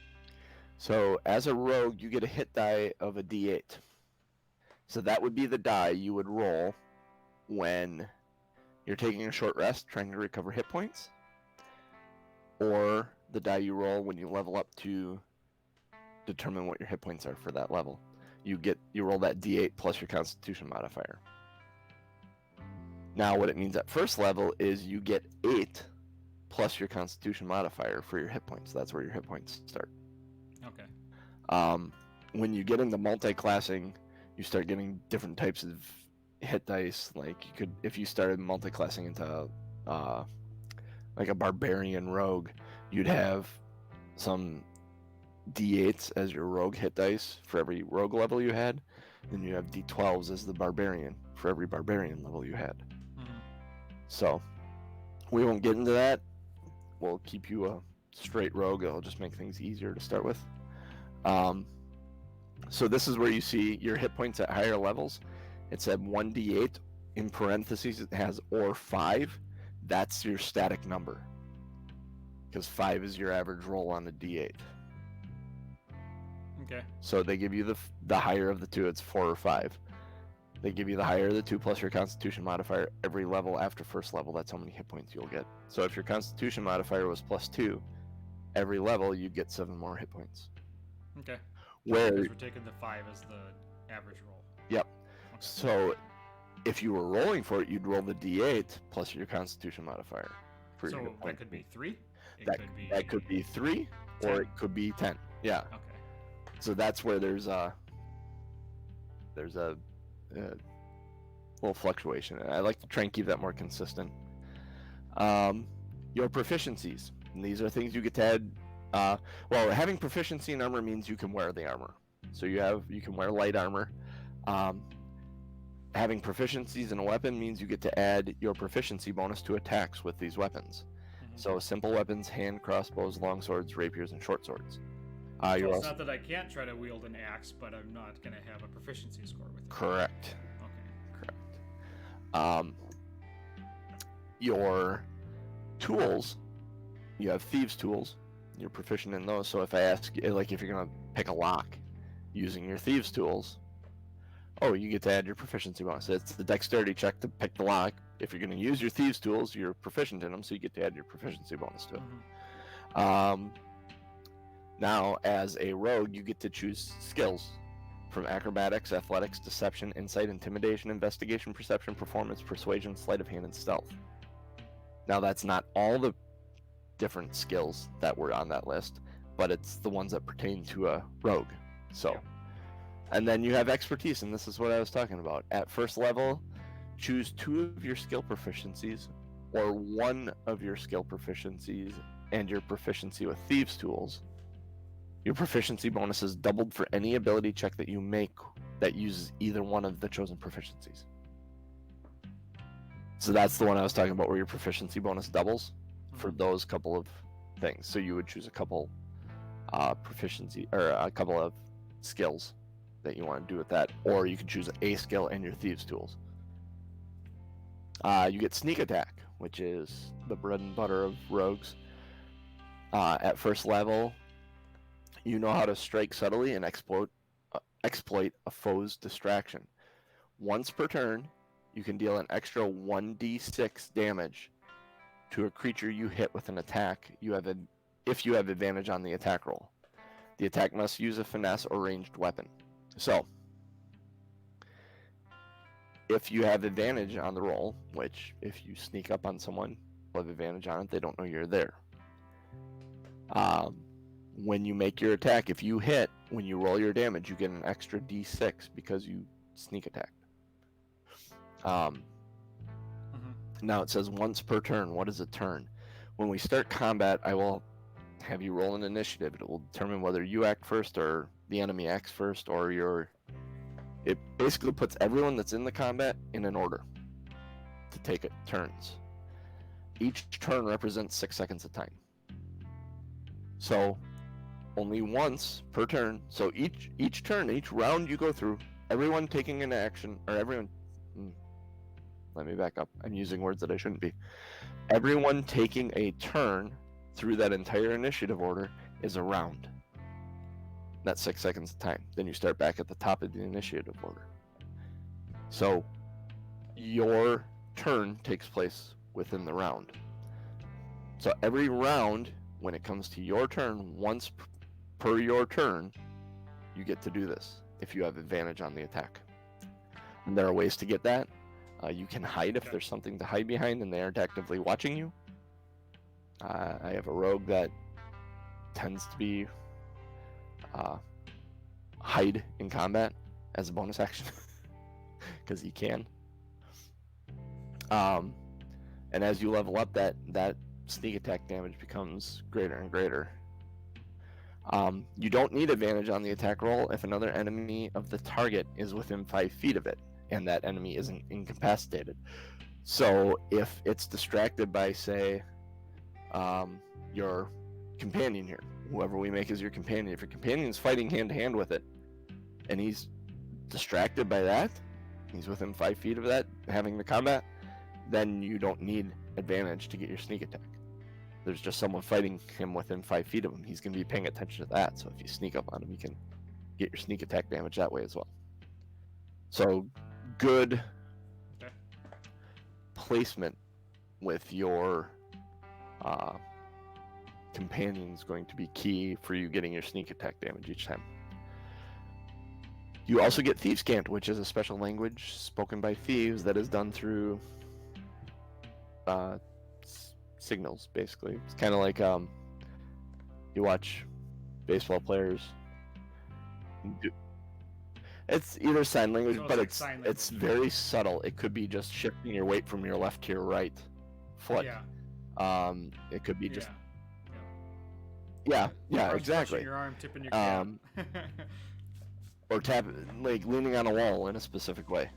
So as a rogue, you get a hit die of a d8. So that would be the die you would roll when you're taking a short rest, trying to recover hit points, or the die you roll when you level up to determine what your hit points are for that level. You roll that d8 plus your Constitution modifier. Now what it means at first level is you get 8 plus your Constitution modifier for your hit points. That's where your hit points start. Okay. When you get into multi-classing, you start getting different types of hit dice. Like you could, if you started multi-classing into like a barbarian rogue, you'd have some d8s as your rogue hit dice for every rogue level you had. Then you have d12s as the barbarian for every barbarian level you had. Mm-hmm. So we won't get into that. We'll keep you a straight rogue. It'll just make things easier to start with. So this is where you see your hit points at higher levels. It said 1d8 in parentheses. It has or 5. That's your static number, because 5 is your average roll on a d8. Okay. So they give you the higher of the two. It's 4 or 5. They give you the higher of the two plus your Constitution modifier every level after first level. That's how many hit points you'll get. So if your Constitution modifier was +2, every level you get 7 more hit points. Okay. Where Because we're taking the 5 as the average roll. Yep. Okay. So if you were rolling for it, you'd roll the d8 plus your Constitution modifier. For your So hit that point. could be 3. That could be 3, 10. or it could be 10. Yeah. Okay. So that's where there's a little fluctuation. I like to try and keep that more consistent. Your proficiencies. And these are things you get to add. Well, having proficiency in armor means you can wear the armor. So you can wear light armor. Having proficiencies in a weapon means you get to add your proficiency bonus to attacks with these weapons. Mm-hmm. So simple weapons, hand crossbows, long swords, rapiers, and short swords. So You're it's also not that I can't try to wield an axe, but I'm not going to have a proficiency score with it. correct. Okay. Correct. Your tools, you have thieves' tools. You're proficient in those. So if I ask, like, if you're gonna pick a lock using your thieves' tools, you get to add your proficiency bonus. It's the dexterity check to pick the lock. If you're gonna use your thieves' tools, you're proficient in them, so you get to add your proficiency bonus to it. Mm-hmm. Now, as a rogue, you get to choose skills from acrobatics, athletics, deception, insight, intimidation, investigation, perception, performance, persuasion, sleight of hand, and stealth. Now, that's not all the different skills that were on that list, but it's the ones that pertain to a rogue. So, Yeah. And then you have expertise, and this is what I was talking about. At first level, choose 2 of your skill proficiencies, or 1 of your skill proficiencies, and your proficiency with thieves' tools. Your proficiency bonus is doubled for any ability check that you make that uses either one of the chosen proficiencies. So that's the one I was talking about, where your proficiency bonus doubles for those couple of things. So you would choose a couple proficiency, or a couple of skills that you want to do with that, or you can choose a skill and your thieves' tools. You get sneak attack, which is the bread and butter of rogues. At first level, you know how to strike subtly and exploit a foe's distraction. Once per turn, you can deal an extra 1d6 damage to a creature you hit with an attack if you have advantage on the attack roll. The attack must use a finesse or ranged weapon. So, if you have advantage on the roll, which if you sneak up on someone, you'll have advantage on it, they don't know you're there. When you make your attack, if you hit, when you roll your damage, you get an extra d6 because you sneak attacked. Now it says once per turn. What is a turn? When we start combat, I will have you roll an initiative. It will determine whether you act first or the enemy acts first, or it basically puts everyone that's in the combat in an order to take it turns. Each turn represents 6 seconds of time. So only once per turn. So each turn, each round you go through, everyone taking an action, or everyone, let me back up. I'm using words that I shouldn't be. Everyone taking a turn through that entire initiative order is a round. That's 6 seconds of time. Then you start back at the top of the initiative order. So your turn takes place within the round. So every round, when it comes to your turn, once per your turn, you get to do this if you have advantage on the attack. And there are ways to get that. You can hide if there's something to hide behind and they aren't actively watching you. I have a rogue that tends to be hide in combat as a bonus action because he can. And as you level up, that sneak attack damage becomes greater and greater. You don't need advantage on the attack roll if another enemy of the target is within 5 feet of it and that enemy isn't incapacitated. So if it's distracted by, say, your companion here, whoever we make as your companion, if your companion's fighting hand to hand with it and he's distracted by that, he's within 5 feet of that having the combat, then you don't need advantage to get your sneak attack. There's just someone fighting him within 5 feet of him. He's going to be paying attention to that. So if you sneak up on him, you can get your sneak attack damage that way as well. So good placement with your companion is going to be key for you getting your sneak attack damage each time. You also get Thieves' Cant, which is a special language spoken by thieves that is done through signals, basically. It's kind of like you watch baseball players. It's either sign language, but it's very subtle. It could be just shifting your weight from your left to your right foot. Yeah. It could be just. Yeah, exactly. Your arm, tipping your cap. Or like leaning on a wall in a specific way.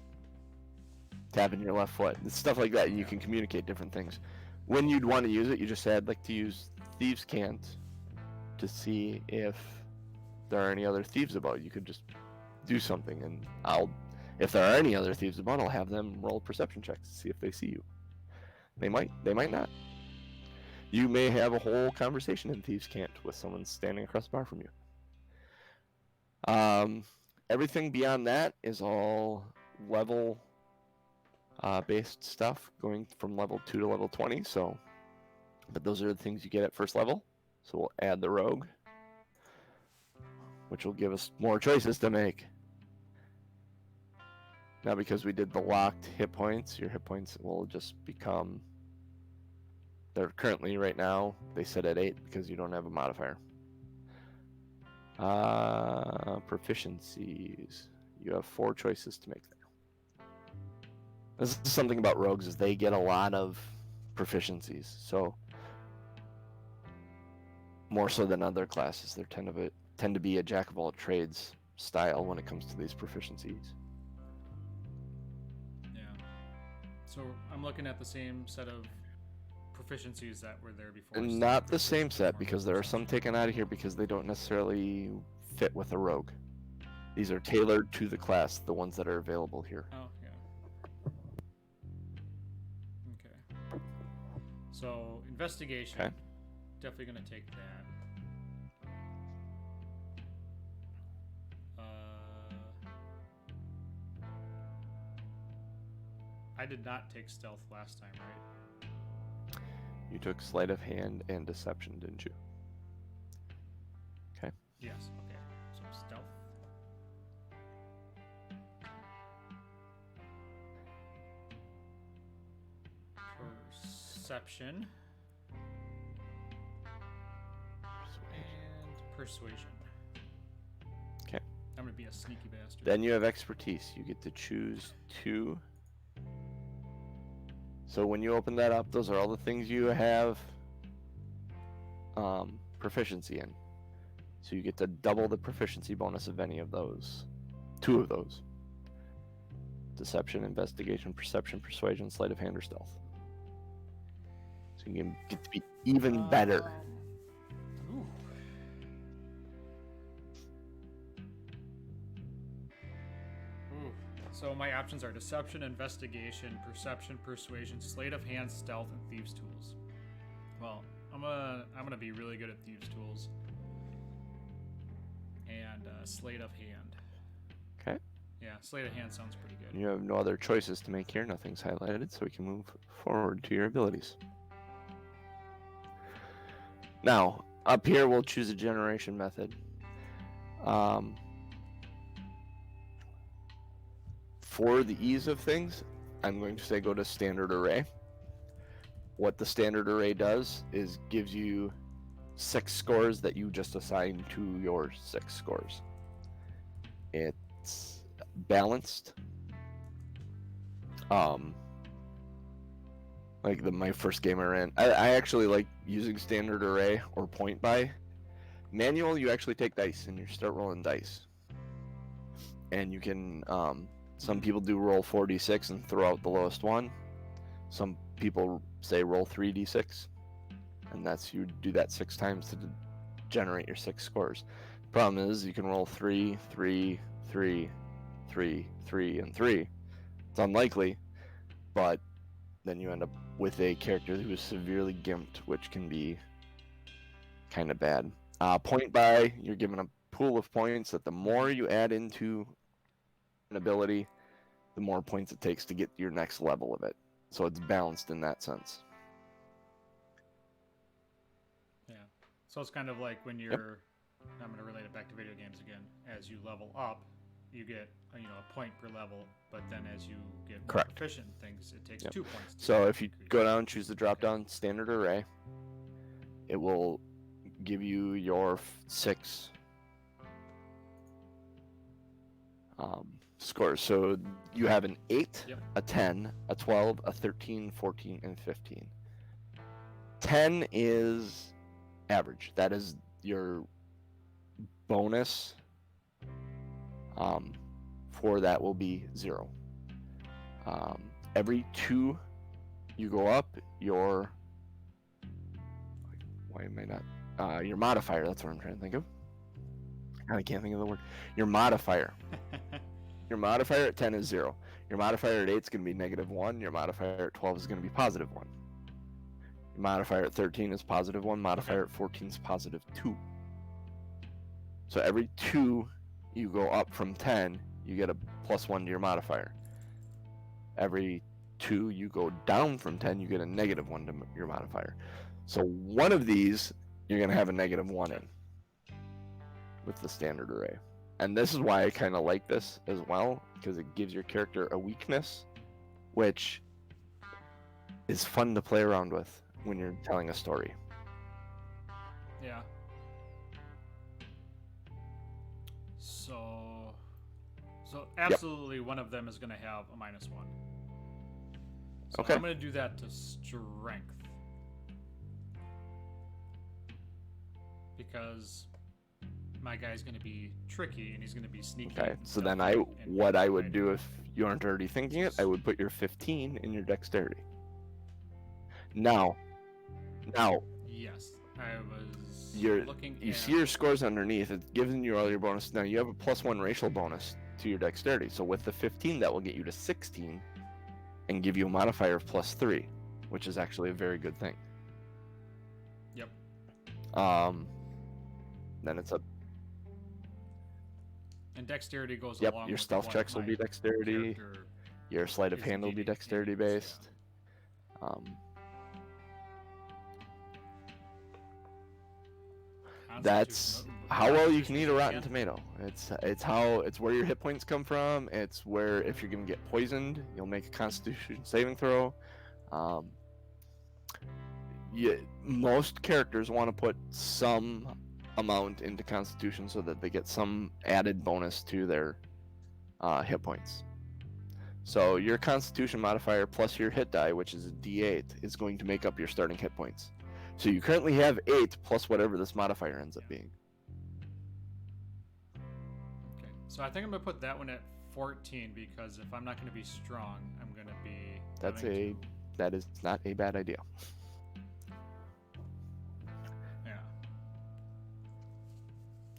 Tapping your left foot. It's stuff like that. You can communicate different things. When you'd want to use it, you just say, I'd like to use Thieves' Cant to see if there are any other thieves about. You could just do something, and if there are any other thieves about, I'll have them roll perception checks to see if they see you. They might not. You may have a whole conversation in Thieves' Cant with someone standing across the bar from you. Everything beyond that is all level based stuff, going from level 2 to level 20. But those are the things you get at first level. So we'll add the rogue, which will give us more choices to make. Now, because we did the locked hit points, your hit points will just become, they're currently right now, they sit at 8 because you don't have a modifier. Proficiencies. You have 4 choices to make there. This is something about rogues, is they get a lot of proficiencies. So more so than other classes, they tend to be a jack of all trades style when it comes to these proficiencies. Yeah. So I'm looking at the same set of proficiencies that were there before. Not the same set, because there are some taken out of here because they don't necessarily fit with a rogue. These are tailored to the class, the ones that are available here. Oh, yeah. Okay. So, investigation. Okay. Definitely going to take that. I did not take stealth last time, right? You took sleight of hand and deception, didn't you? Okay. Yes, okay. So stealth. Deception. And Persuasion. Okay. I'm gonna be a sneaky bastard. Then you have expertise. You get to choose 2. So when you open that up, those are all the things you have proficiency in. So you get to double the proficiency bonus of any of those. 2 of those. Deception, investigation, perception, persuasion, sleight of hand, or stealth. So you can get to be even better. Ooh. Ooh. So my options are deception, investigation, perception, persuasion, sleight of hand, stealth, and thieves' tools. Well, I'm gonna be really good at thieves' tools and sleight of hand. Okay. Yeah, sleight of hand sounds pretty good. You have no other choices to make here. Nothing's highlighted, so we can move forward to your abilities. Now, up here, we'll choose a generation method. For the ease of things, I'm going to say go to standard array. What the standard array does is gives you 6 scores that you just assign to your 6 scores. It's balanced. Like my first game I ran, I actually like using standard array or point by. Manual, you actually take dice and you start rolling dice. And you can, some people do roll 4d6 and throw out the lowest one. Some people say roll 3d6, and that's you do that 6 times to generate your 6 scores. Problem is, you can roll 3, 3, 3, 3, 3, and 3. It's unlikely, but then you end up with a character who is severely gimped, which can be kind of bad. Point by, you're given a pool of points that the more you add into an ability, the more points it takes to get your next level of it. So it's balanced in that sense. Yeah. So it's kind of like when you're, I'm going to relate it back to video games again. As you level up, you get a point per level, but then as you get more Correct. proficient in things, it takes 2 points. So if you go down and choose the drop down standard array, it will give you your 6 scores. So you have an 8, a 10, a 12, a 13, 14, and 15. 10 is average. That is your bonus. For that will be 0. Every 2 you go up, your your modifier, that's what I'm trying to think of. I can't think of the word. Your modifier. Your modifier at 10 is 0. Your modifier at 8 is going to be -1. Your modifier at 12 is going to be +1. Your modifier at 13 is +1. Modifier at 14 is +2. So every 2 you go up from 10, you get a +1 to your modifier. Every 2 you go down from 10, you get a -1 to your modifier. So one of these, you're going to have a -1 in with the standard array. And this is why I kind of like this as well, because it gives your character a weakness, which is fun to play around with when you're telling a story. Yeah. So absolutely one of them is going to have a -1. So Okay. I'm going to do that to strength. Because my guy's going to be tricky and he's going to be sneaky. Okay, so then and what I would do if you aren't already thinking it, I would put your 15 in your dexterity. Now, yes, I was looking you at... see your scores underneath. It's giving you all your bonus. Now you have a +1 racial bonus to your dexterity. So with the 15, that will get you to 16 and give you a modifier of +3, which is actually a very good thing. Yep. Then it's a... And dexterity goes Yep, along your with stealth what checks will my be dexterity. character Your sleight of is hand will be needing, dexterity yeah. based. That's how well you can eat a rotten tomato. It's where your hit points come from. It's where if you're gonna get poisoned, you'll make a Constitution saving throw. most characters want to put some amount into Constitution so that they get some added bonus to their hit points. So your Constitution modifier plus your hit die, which is a D8, is going to make up your starting hit points. So you currently have 8 plus whatever this modifier ends up being. Okay, so I think I'm gonna put that one at 14 because if I'm not gonna be strong, I'm gonna be. That is not a bad idea. Yeah.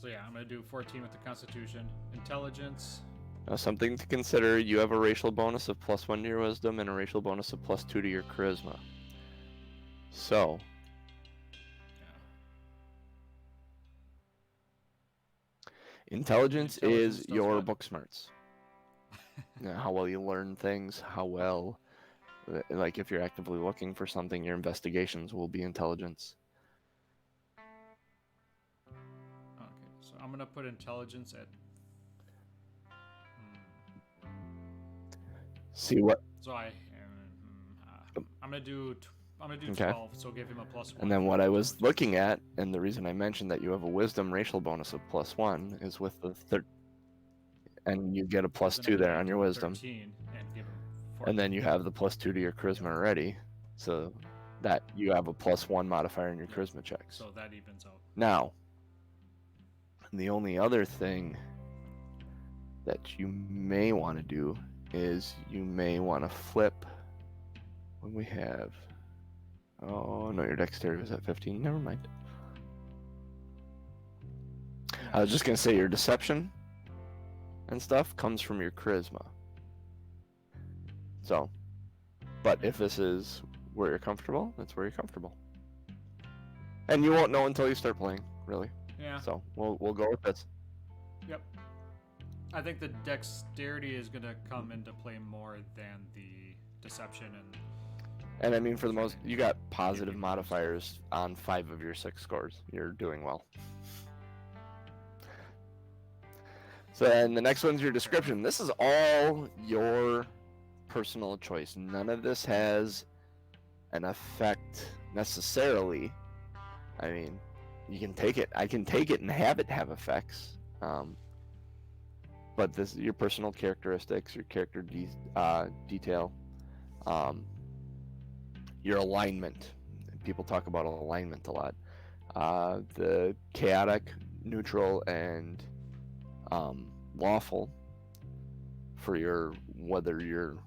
So yeah, I'm gonna do 14 with the Constitution, Intelligence. Now, something to consider: you have a racial bonus of +1 to your Wisdom and a racial bonus of +2 to your Charisma. So. Intelligence is your what? book smarts. How well you learn things, how well, like if you're actively looking for something, your investigations will be intelligence. Okay, so I'm gonna put Intelligence at. See what? So I'm gonna do. I'm gonna do Okay. 12, so give him a +1. And then what I was looking at, and the reason I mentioned that you have a Wisdom racial bonus of +1 is with the and you get a +2 there on your Wisdom. 13 and give him 14. And then you have the +2 to your Charisma already, so that you have a +1 modifier in your Charisma checks. So that evens out. Now, the only other thing that you may want to do is you may want to flip when we have. Oh no, your dexterity was at 15. Never mind. I was just gonna say your deception and stuff comes from your charisma. So, but if this is where you're comfortable, that's where you're comfortable. And you won't know until you start playing, really. Yeah. So we'll go with this. Yep. I think the dexterity is gonna come into play more than the deception And I mean, for the most, you got positive modifiers on 5 of your 6 scores. You're doing well. So then the next one's your description. This is all your personal choice. None of this has an effect necessarily. I mean, you can take it. I can take it and have it have effects. But this is your personal characteristics, your character detail. Your alignment. People talk about alignment a lot. The chaotic, neutral, and lawful for your whether you're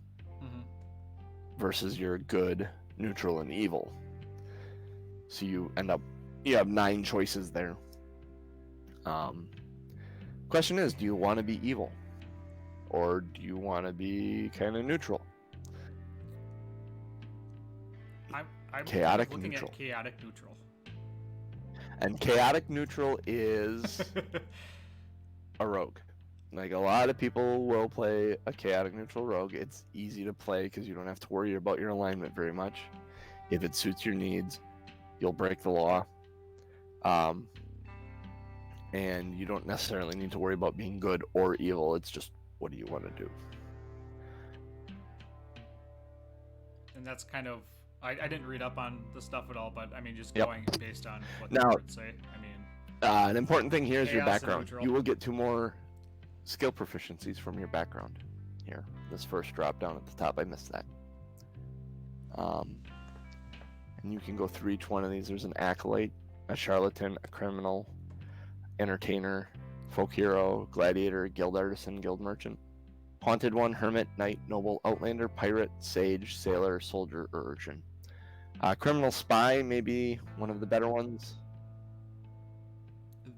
versus your good, neutral, and evil. So you have 9 choices there. Question is, do you want to be evil, or do you want to be kind of neutral? I'm chaotic looking neutral. at chaotic neutral. And chaotic neutral is a rogue. Like, a lot of people will play a chaotic neutral rogue. It's easy to play because you don't have to worry about your alignment very much. If it suits your needs, you'll break the law. And you don't necessarily need to worry about being good or evil. It's just, what do you want to do? And that's kind of, I didn't read up on the stuff at all, but I mean, just Yep. going based on what Now, the words say. I mean, an important thing here is your chaos and background. neutral. You will get 2 more skill proficiencies from your background here. This first drop down at the top, I missed that. And you can go through each one of these. There's an acolyte, a charlatan, a criminal, entertainer, folk hero, gladiator, guild artisan, guild merchant, haunted one, hermit, knight, noble, outlander, pirate, sage, sailor, soldier, or urchin. Criminal spy may be one of the better ones.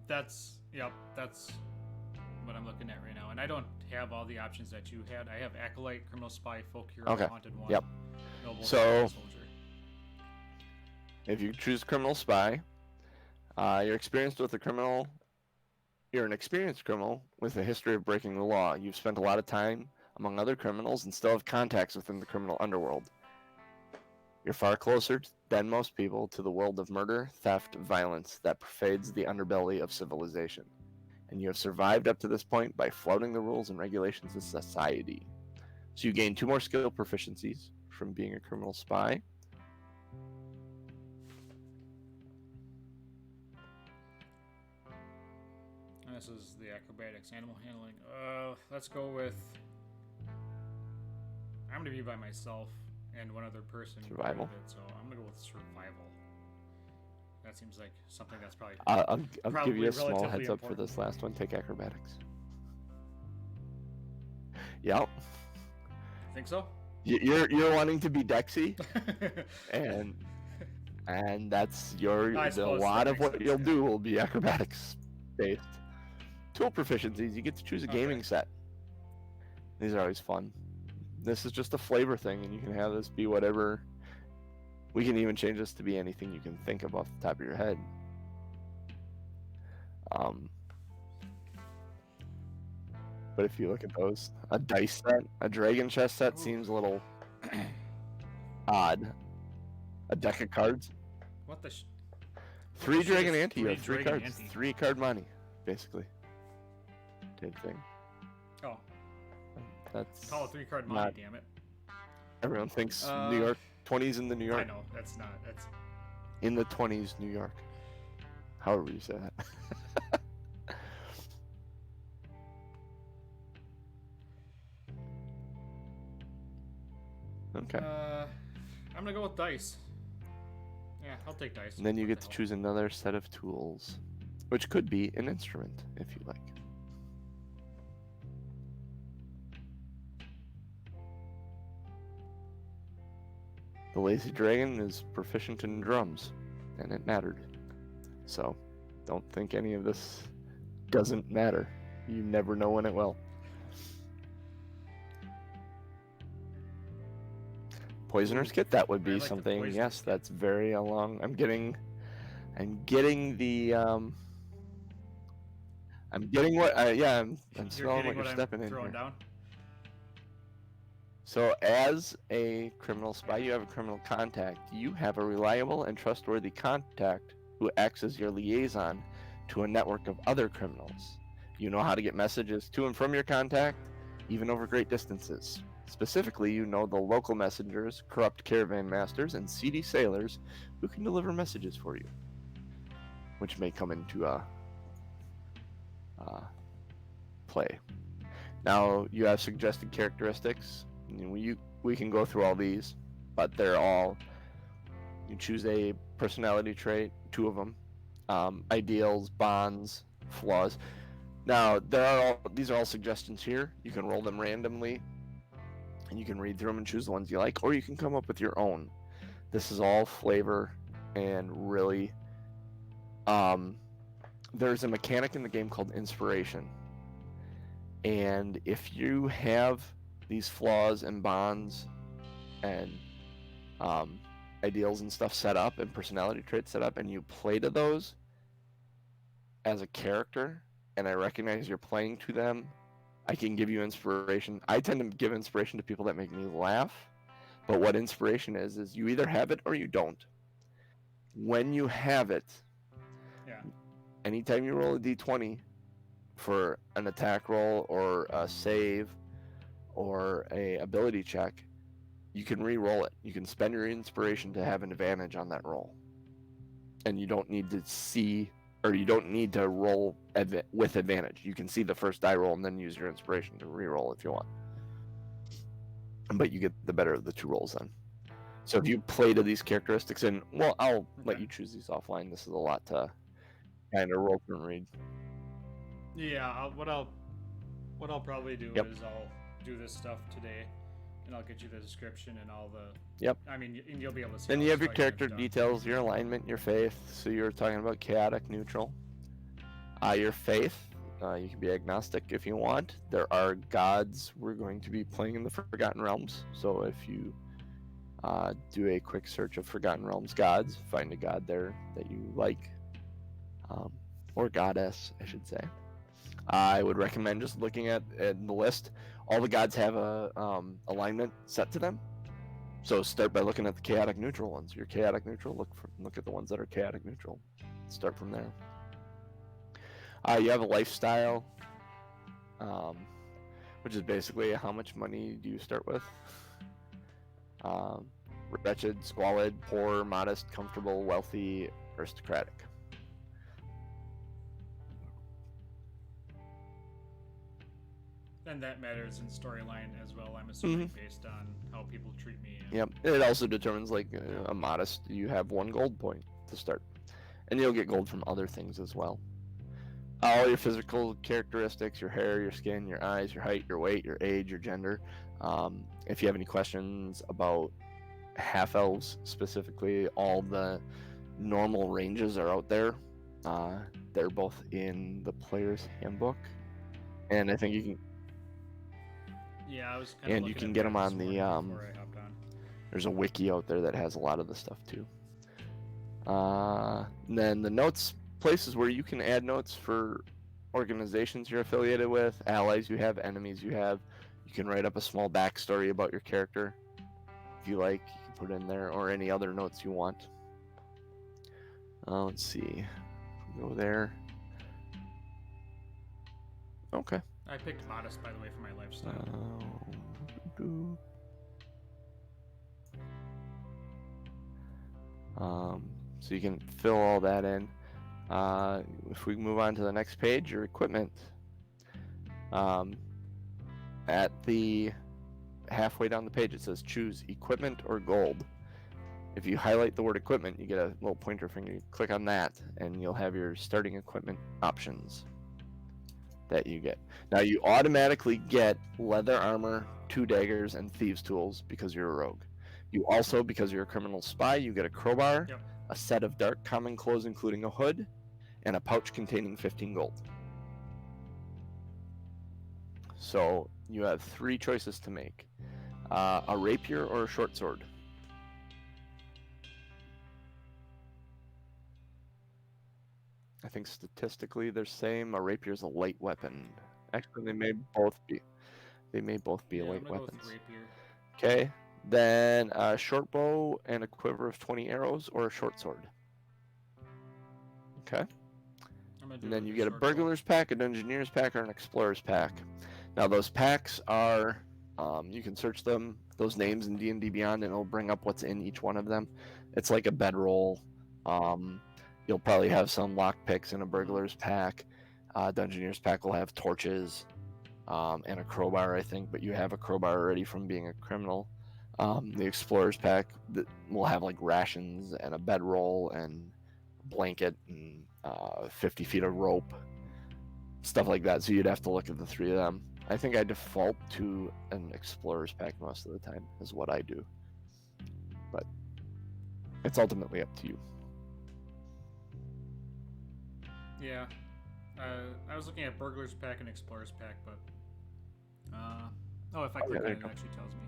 that's what I'm looking at right now. And I don't have all the options that you had. I have acolyte, criminal spy, folk hero, Okay. haunted one, Yep. noble, So- soldier. If you choose criminal spy, you're experienced with a criminal. You're an experienced criminal with a history of breaking the law. You've spent a lot of time among other criminals and still have contacts within the criminal underworld. You're far closer than most people to the world of murder, theft, violence that pervades the underbelly of civilization. And you have survived up to this point by flouting the rules and regulations of society. So you gain 2 more skill proficiencies from being a criminal spy. this is the acrobatics, animal handling. Let's go with. I'm gonna be by myself and one other person. Survival? With it, so I'm gonna go with survival. That seems like something that's probably. I'll Probably give you a small relatively heads up for important. this last one. Take acrobatics. Yep. Think so? You're wanting to be Dexy, and that's I a suppose lot that of makes what sense, you'll yeah. do will be acrobatics based. Tool proficiencies. You get to choose a gaming Okay. set. These are always fun. This is just a flavor thing, and you can have this be whatever. We can even change this to be anything you can think of off the top of your head. But if you look at those, a dice set, a dragon chest set seems a little odd. A deck of cards, What the? three the shit dragon is ante. You have three three dragon cards, ante? 3 card money, basically. Same thing. Oh, That's call it 3-card money. not- Damn it. Everyone thinks Uh, New York 20s in the New I York. know that's not. That's In the 20s, New York. However you say that. Okay. I'm gonna go with dice. Yeah, I'll take dice. And then you What get the to hell. choose another set of tools, which could be an instrument if you like. The lazy dragon is proficient in drums, and it mattered. So, don't think any of this doesn't matter. You never know when it will. Poisoner's Kit, that would I be like the something. Poisoner's Yes, Kit. that's very along. I'm getting the I'm getting what I'm You're smelling getting what you're I'm stepping in throwing here. down. So as a criminal spy, you have a criminal contact. You have a reliable and trustworthy contact who acts as your liaison to a network of other criminals. You know how to get messages to and from your contact, even over great distances. Specifically, you know the local messengers, corrupt caravan masters, and seedy sailors who can deliver messages for you, which may come into play. Now, you have suggested characteristics. We can go through all these, but they're all. You choose a personality trait, 2 of them, ideals, bonds, flaws. Now, these are all suggestions here. You can roll them randomly, and you can read through them and choose the ones you like, or you can come up with your own. This is all flavor, and really, there's a mechanic in the game called inspiration. And if you have these flaws and bonds and ideals and stuff set up and personality traits set up, and you play to those as a character, and I recognize you're playing to them, I can give you inspiration. I tend to give inspiration to people that make me laugh, but what inspiration is you either have it or you don't. When you have it, Yeah. anytime you roll a d20 for an attack roll or a save or a ability check, you can re-roll it. You can spend your inspiration to have an advantage on that roll, and you don't need to see, or you don't need to roll with advantage. You can see the first die roll and then use your inspiration to re-roll if you want, but you get the better of the 2 rolls then. So if you play to these characteristics, and well, I'll let you choose these offline. This is a lot to kind of roll through and read. Yeah. What I'll probably do Yep. is I'll do this stuff today, and I'll get you the description and all the. Yep. I mean, and you'll be able to see. Then all you the have your fighting and character stuff. details, your alignment, your faith. So you're talking about chaotic, neutral. Your faith, you can be agnostic if you want. There are gods we're going to be playing in the Forgotten Realms. So if you do a quick search of Forgotten Realms gods, find a god there that you like, or goddess, I should say. I would recommend just looking at the list. All the gods have a alignment set to them. So start by looking at the chaotic neutral ones. You're chaotic neutral. Look at the ones that are chaotic neutral. Start from there. You have a lifestyle, which is basically how much money do you start with. Wretched, squalid, poor, modest, comfortable, wealthy, aristocratic. And that matters in storyline as well, I'm assuming, based on how people treat me. And... Yep. It also determines like a modest. You have 1 gold point to start, and you'll get gold from other things as well. All your physical characteristics, your hair, your skin, your eyes, your height, your weight, your age, your gender. If you have any questions about half elves specifically, all the normal ranges are out there. They're both in the player's handbook, and I think you can. Yeah, I was kind of And you can get them on the. before I hopped on. There's a wiki out there that has a lot of the stuff too. And then the notes, places where you can add notes for organizations you're affiliated with, allies you have, enemies you have. You can write up a small backstory about your character if you like. You can put in there, or any other notes you want. Let's see. Go there. Okay. I picked modest, by the way, for my lifestyle. So you can fill all that in. If we move on to the next page, your equipment. At the halfway down the page, it says choose equipment or gold. If you highlight the word equipment, you get a little pointer finger. You click on that, and you'll have your starting equipment options that you get. Now you automatically get leather armor, 2 daggers, and thieves' tools because you're a rogue. You also, because you're a criminal spy, you get a crowbar, a set of dark common clothes including a hood, and a pouch containing 15 gold. So you have 3 choices to make. A rapier or a short sword. I think statistically they're same. A rapier is a light weapon. Actually, they may both be. They may both be light weapons. Okay. Then a short bow and a quiver of 20 arrows, or a short sword. Okay. And then you get a burglar's pack, a dungeoneer's pack, or an explorer's pack. Now those packs are, you can search them, those names in D&D Beyond, and it'll bring up what's in each one of them. It's like a bedroll. You'll probably have some lockpicks in a burglar's pack. Dungeoneer's pack will have torches and a crowbar, I think, but you have a crowbar already from being a criminal. The explorer's pack will have like rations and a bedroll and a blanket and 50 feet of rope, stuff like that. So you'd have to look at the 3 of them. I think I default to an explorer's pack most of the time, is what I do. But it's ultimately up to you. Yeah. I was looking at burglar's pack and explorer's pack, but if I click on it, it actually tells me.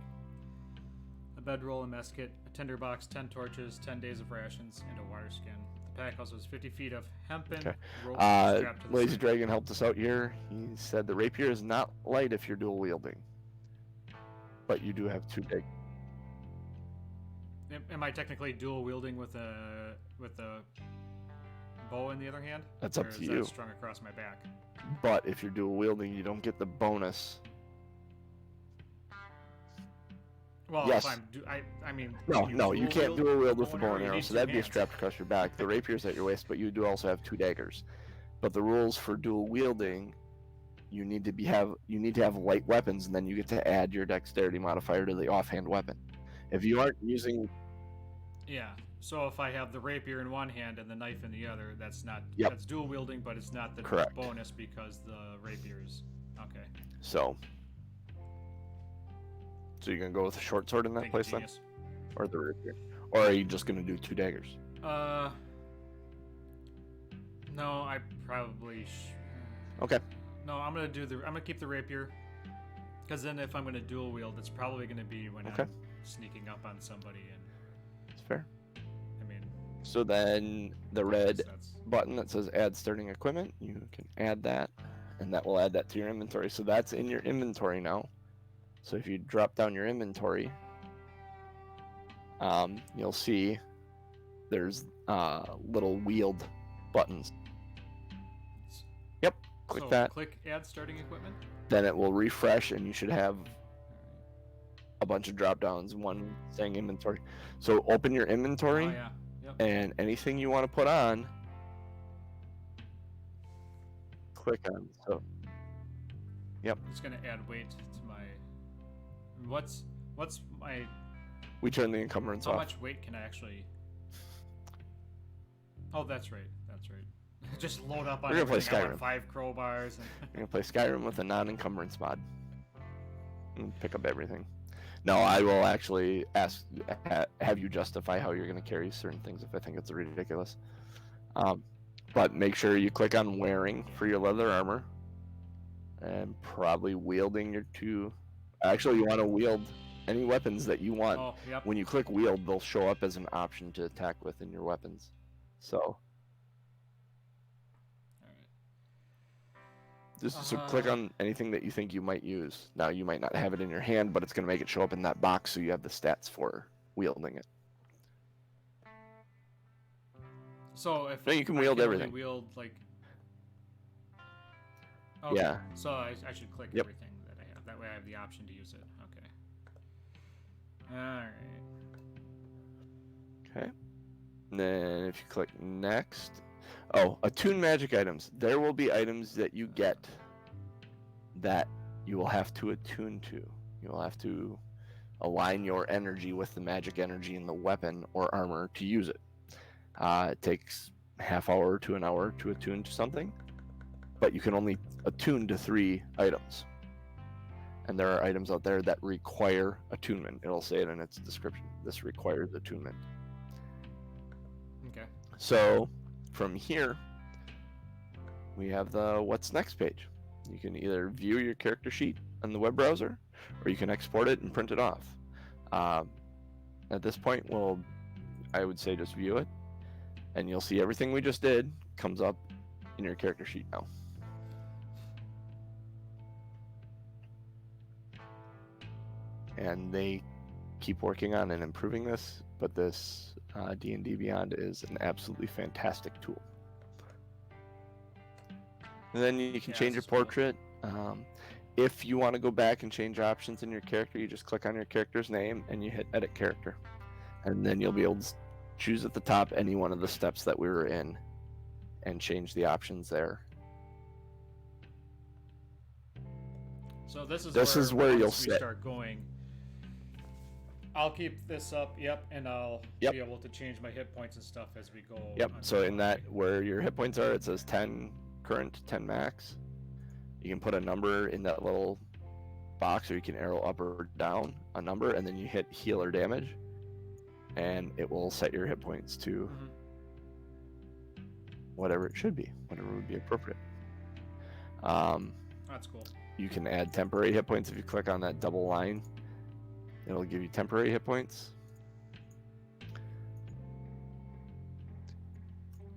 A bedroll, a mess kit, a tinderbox, 10 torches, 10 days of rations, and a water skin. The pack also has 50 feet of hempen rope strapped to the Lazy side. Dragon helped us out here. He said the rapier is not light if you're dual wielding, but you do have 2 daggers. Am I technically dual wielding with a bow in the other hand? That's up to you. Or is that strung across my back? But if you're dual wielding, you don't get the bonus. Well, yes. if I mean... No, you can't dual wield with the bow and arrow, so that'd be hands. strapped across your back. The rapier's at your waist, but you do also have 2 daggers. But the rules for dual wielding, you need to have light weapons, and then you get to add your dexterity modifier to the offhand weapon. If you aren't using... Yeah, so if I have the rapier in one hand and the knife in the other, that's not... Yep. That's dual wielding, but it's not the Correct. bonus because the rapier's... Okay. So you're going to go with a short sword in that place then? Or the rapier? Or are you just going to do 2 daggers? No, I probably... Okay. No, I'm gonna keep the rapier. Because then if I'm going to dual wield, it's probably going to be when I'm sneaking up on somebody and... That's fair. I mean... So then the red button that says add starting equipment, you can add that, and that will add that to your inventory. So that's in your inventory now. So if you drop down your inventory, you'll see there's little wheeled buttons. Yep, click that. Click add starting equipment. Then it will refresh, and you should have a bunch of drop downs, one saying inventory. So open your inventory, Oh, yeah. Yep. and anything you want to put on, click on. So Yep. It's gonna add weight to my. What's my? We turn the encumbrance How off. much weight can I actually? Oh, that's right. That's right. Just load up on We're gonna play everything. I want Skyrim. 5 crowbars. We're gonna play Skyrim with a non-encumbrance mod. And pick up everything. No, I will actually have you justify how you're gonna carry certain things if I think it's ridiculous. But make sure you click on wearing for your leather armor, and probably wielding your two. Actually, you want to wield any weapons that you want. Oh, yep. When you click wield, they'll show up as an option to attack with in your weapons. So All right. so click on anything that you think you might use. Now you might not have it in your hand, but it's going to make it show up in that box, so you have the stats for wielding it. So if No, you can I wield only everything. Wield like. Okay. Yeah. So I should click Yep. everything that I have. That way I have the option to use it. Okay. All right. Okay. And then if you click next, attune magic items. There will be items that you get that you will have to attune to. You will have to align your energy with the magic energy in the weapon or armor to use it. It takes half hour to an hour to attune to something, but you can only attune to 3 items. And there are items out there that require attunement. It'll say it in its description. This requires attunement. Okay. So from here, we have the what's next page. You can either view your character sheet on the web browser, or you can export it and print it off. At this point, I would say just view it, and you'll see everything we just did comes up in your character sheet now. And they keep working on and improving this, but this D&D Beyond is an absolutely fantastic tool. And then you can change your portrait. If you want to go back and change options in your character, you just click on your character's name and you hit edit character. And then you'll be able to choose at the top any one of the steps that we were in and change the options there. So this is where you'll once we sit. start going. I'll keep this up, and I'll Yep. be able to change my hit points and stuff as we go. Yep, on so the in that, where your hit points are, it says 10 current, 10 max. You can put a number in that little box, or you can arrow up or down a number, and then you hit heal or damage, and it will set your hit points to whatever it should be, whatever would be appropriate. That's cool. You can add temporary hit points if you click on that double line. It'll give you temporary hit points.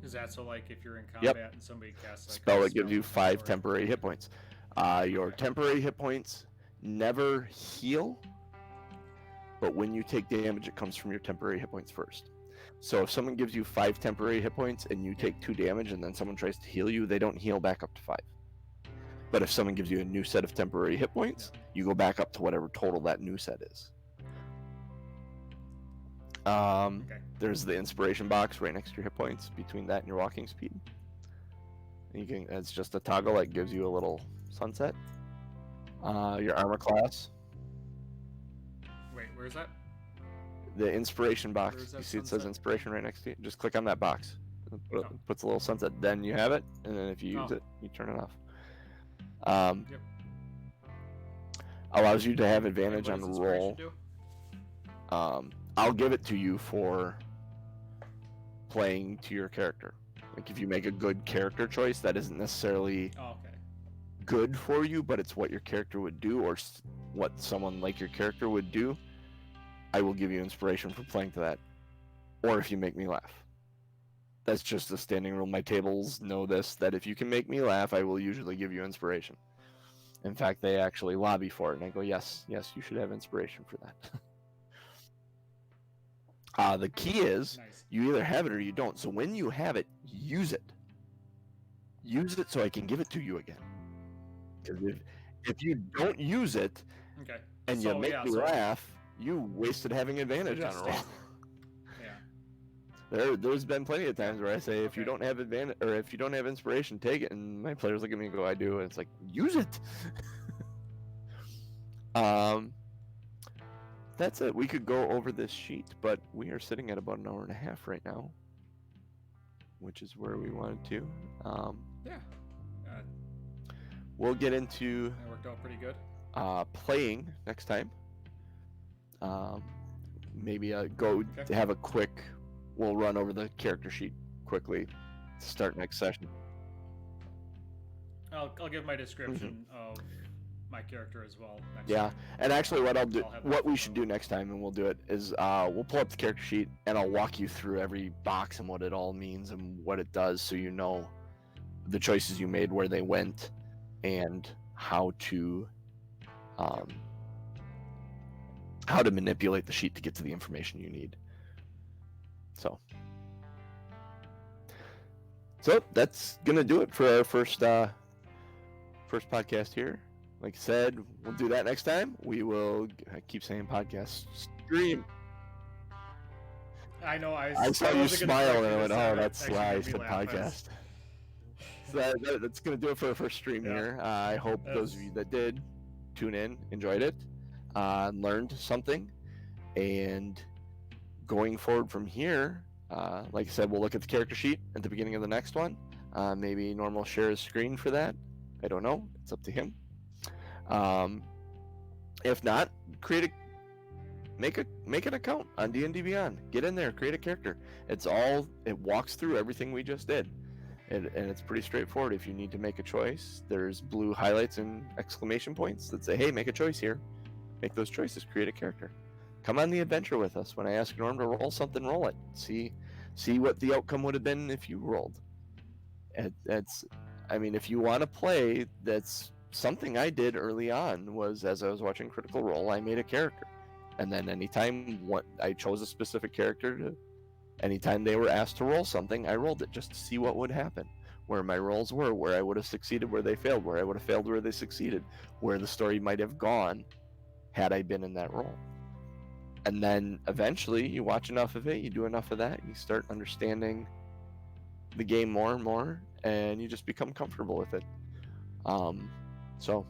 Is that so? Like if you're in combat and somebody casts like Spell a it gives you spell 5 temporary hit points. Your temporary hit points never heal, but when you take damage, it comes from your temporary hit points first. So if someone gives you 5 temporary hit points and you take 2 damage, and then someone tries to heal you, they don't heal back up to 5. But if someone gives you a new set of temporary hit points, you go back up to whatever total that new set is. There's the inspiration box right next to your hit points, between that and your walking speed. And it's just a toggle that gives you a little sunset. Your armor class. Wait, where's that? The inspiration box. Where's You that see it says sunset? inspiration right next to you. Just click on that box. It puts a little sunset. Then you have it, and then if you use it, you turn it off. Allows you to have advantage What on does inspiration roll. do? I'll give it to you for playing to your character. Like if you make a good character choice, that isn't necessarily Oh, okay. good for you, but it's what your character would do, or what someone like your character would do. I will give you inspiration for playing to that, or if you make me laugh. That's just a standing rule. My tables know this, that if you can make me laugh, I will usually give you inspiration. In fact, they actually lobby for it, and I go, yes, you should have inspiration for that. The key is, Nice. you either have it or you don't. So when you have it, use it. Use it so I can give it to you again. Because if you don't use it, Okay. and you make me laugh, you wasted having advantage on a roll. Yeah. There's been plenty of times where I say, if you don't have advantage, or if you don't have inspiration, take it, and my players look at me and go, I do, and it's like, use it. Um, that's it. We could go over this sheet, but we are sitting at about an hour and a half right now, which is where we wanted to. Yeah. We'll get into That worked out pretty good. playing next time. Maybe go to have a quick. We'll run over the character sheet quickly to start next session. I'll give my description of my character as well. Next Yeah, time. and actually, what I'll do, have what that we should do next time, and we'll do it, is we'll pull up the character sheet, and I'll walk you through every box and what it all means and what it does, so you know the choices you made, where they went, and how to manipulate the sheet to get to the information you need. So that's gonna do it for our first podcast here. Like I said, we'll do that next time. We will. I keep saying podcast stream. I know. I saw you smile and I went, "Oh, that's actually why I made me said laugh. podcast." So that's gonna do it for the first stream here. I hope those of you that did tune in enjoyed it, learned something, and going forward from here, like I said, we'll look at the character sheet at the beginning of the next one. Maybe Norm will share his screen for that. I don't know. It's up to him. If not, make an account on DnD Beyond. Get in there, create a character. It walks through everything we just did, and it's pretty straightforward. If you need to make a choice, there's blue highlights and exclamation points that say, "Hey, make a choice here." Make those choices. Create a character. Come on the adventure with us. When I ask Norm to roll something, roll it. See what the outcome would have been if you rolled. If you want to play, that's something I did early on. Was as I was watching Critical Role, I made a character, and then anytime I chose a specific character anytime they were asked to roll something, I rolled it just to see what would happen, where my rolls were, where I would have succeeded, where they failed, where I would have failed, where they succeeded, where the story might have gone had I been in that role. And then eventually you watch enough of it, you do enough of that, you start understanding the game more and more, and you just become comfortable with it. So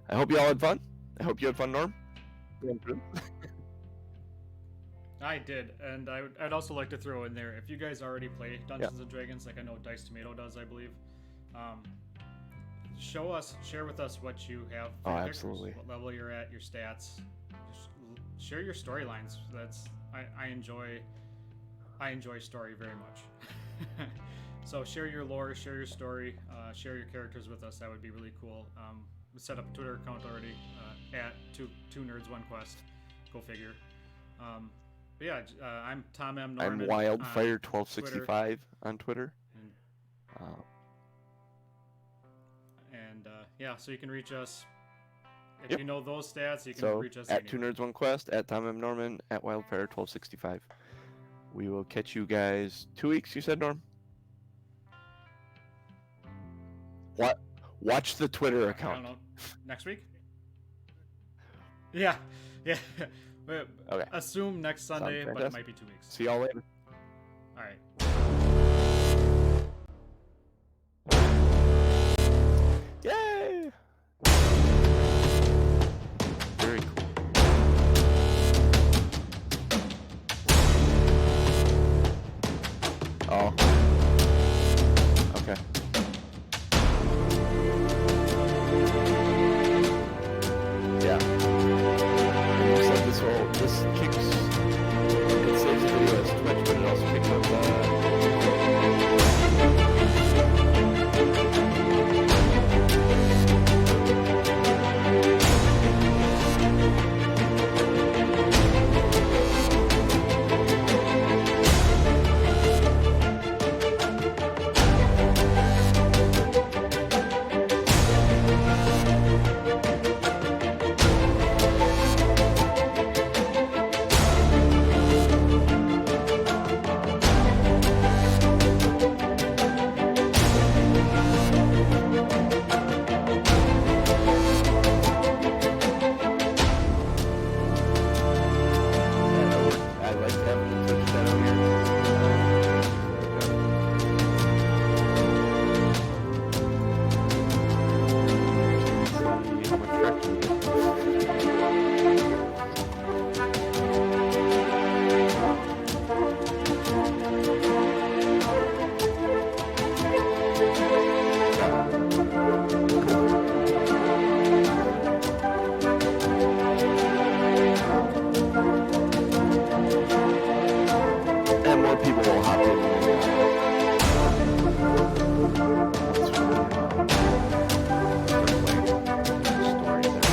I hope you all had fun. I hope you had fun, Norm. I did, and I'd also like to throw in there, if you guys already play Dungeons and Dragons, like I know Dice Tomato does, I believe, share with us what you have for characters, absolutely. what level you're at, your stats. Just share your storylines. I enjoy story very much. So share your lore, share your story, share your characters with us. That would be really cool. We set up a Twitter account already at two nerds one quest. Go figure. But yeah, I'm Tom M. Norman. I'm Wildfire1265 on Twitter. Yeah, so you can reach us. If you know those stats, you can reach us at 2nerds1quest, at Tom M. Norman, at Wildfire1265. We will catch you guys 2 weeks, you said, Norm? What? Watch the Twitter account. I don't know. Next week? Yeah. Okay. Assume next Sunday, but it might be 2 weeks. See y'all later. All right. Yay! Very cool. Oh. Okay. Yeah. And just like this kicks, it saves the video as Twitch, but it also kicks up more people will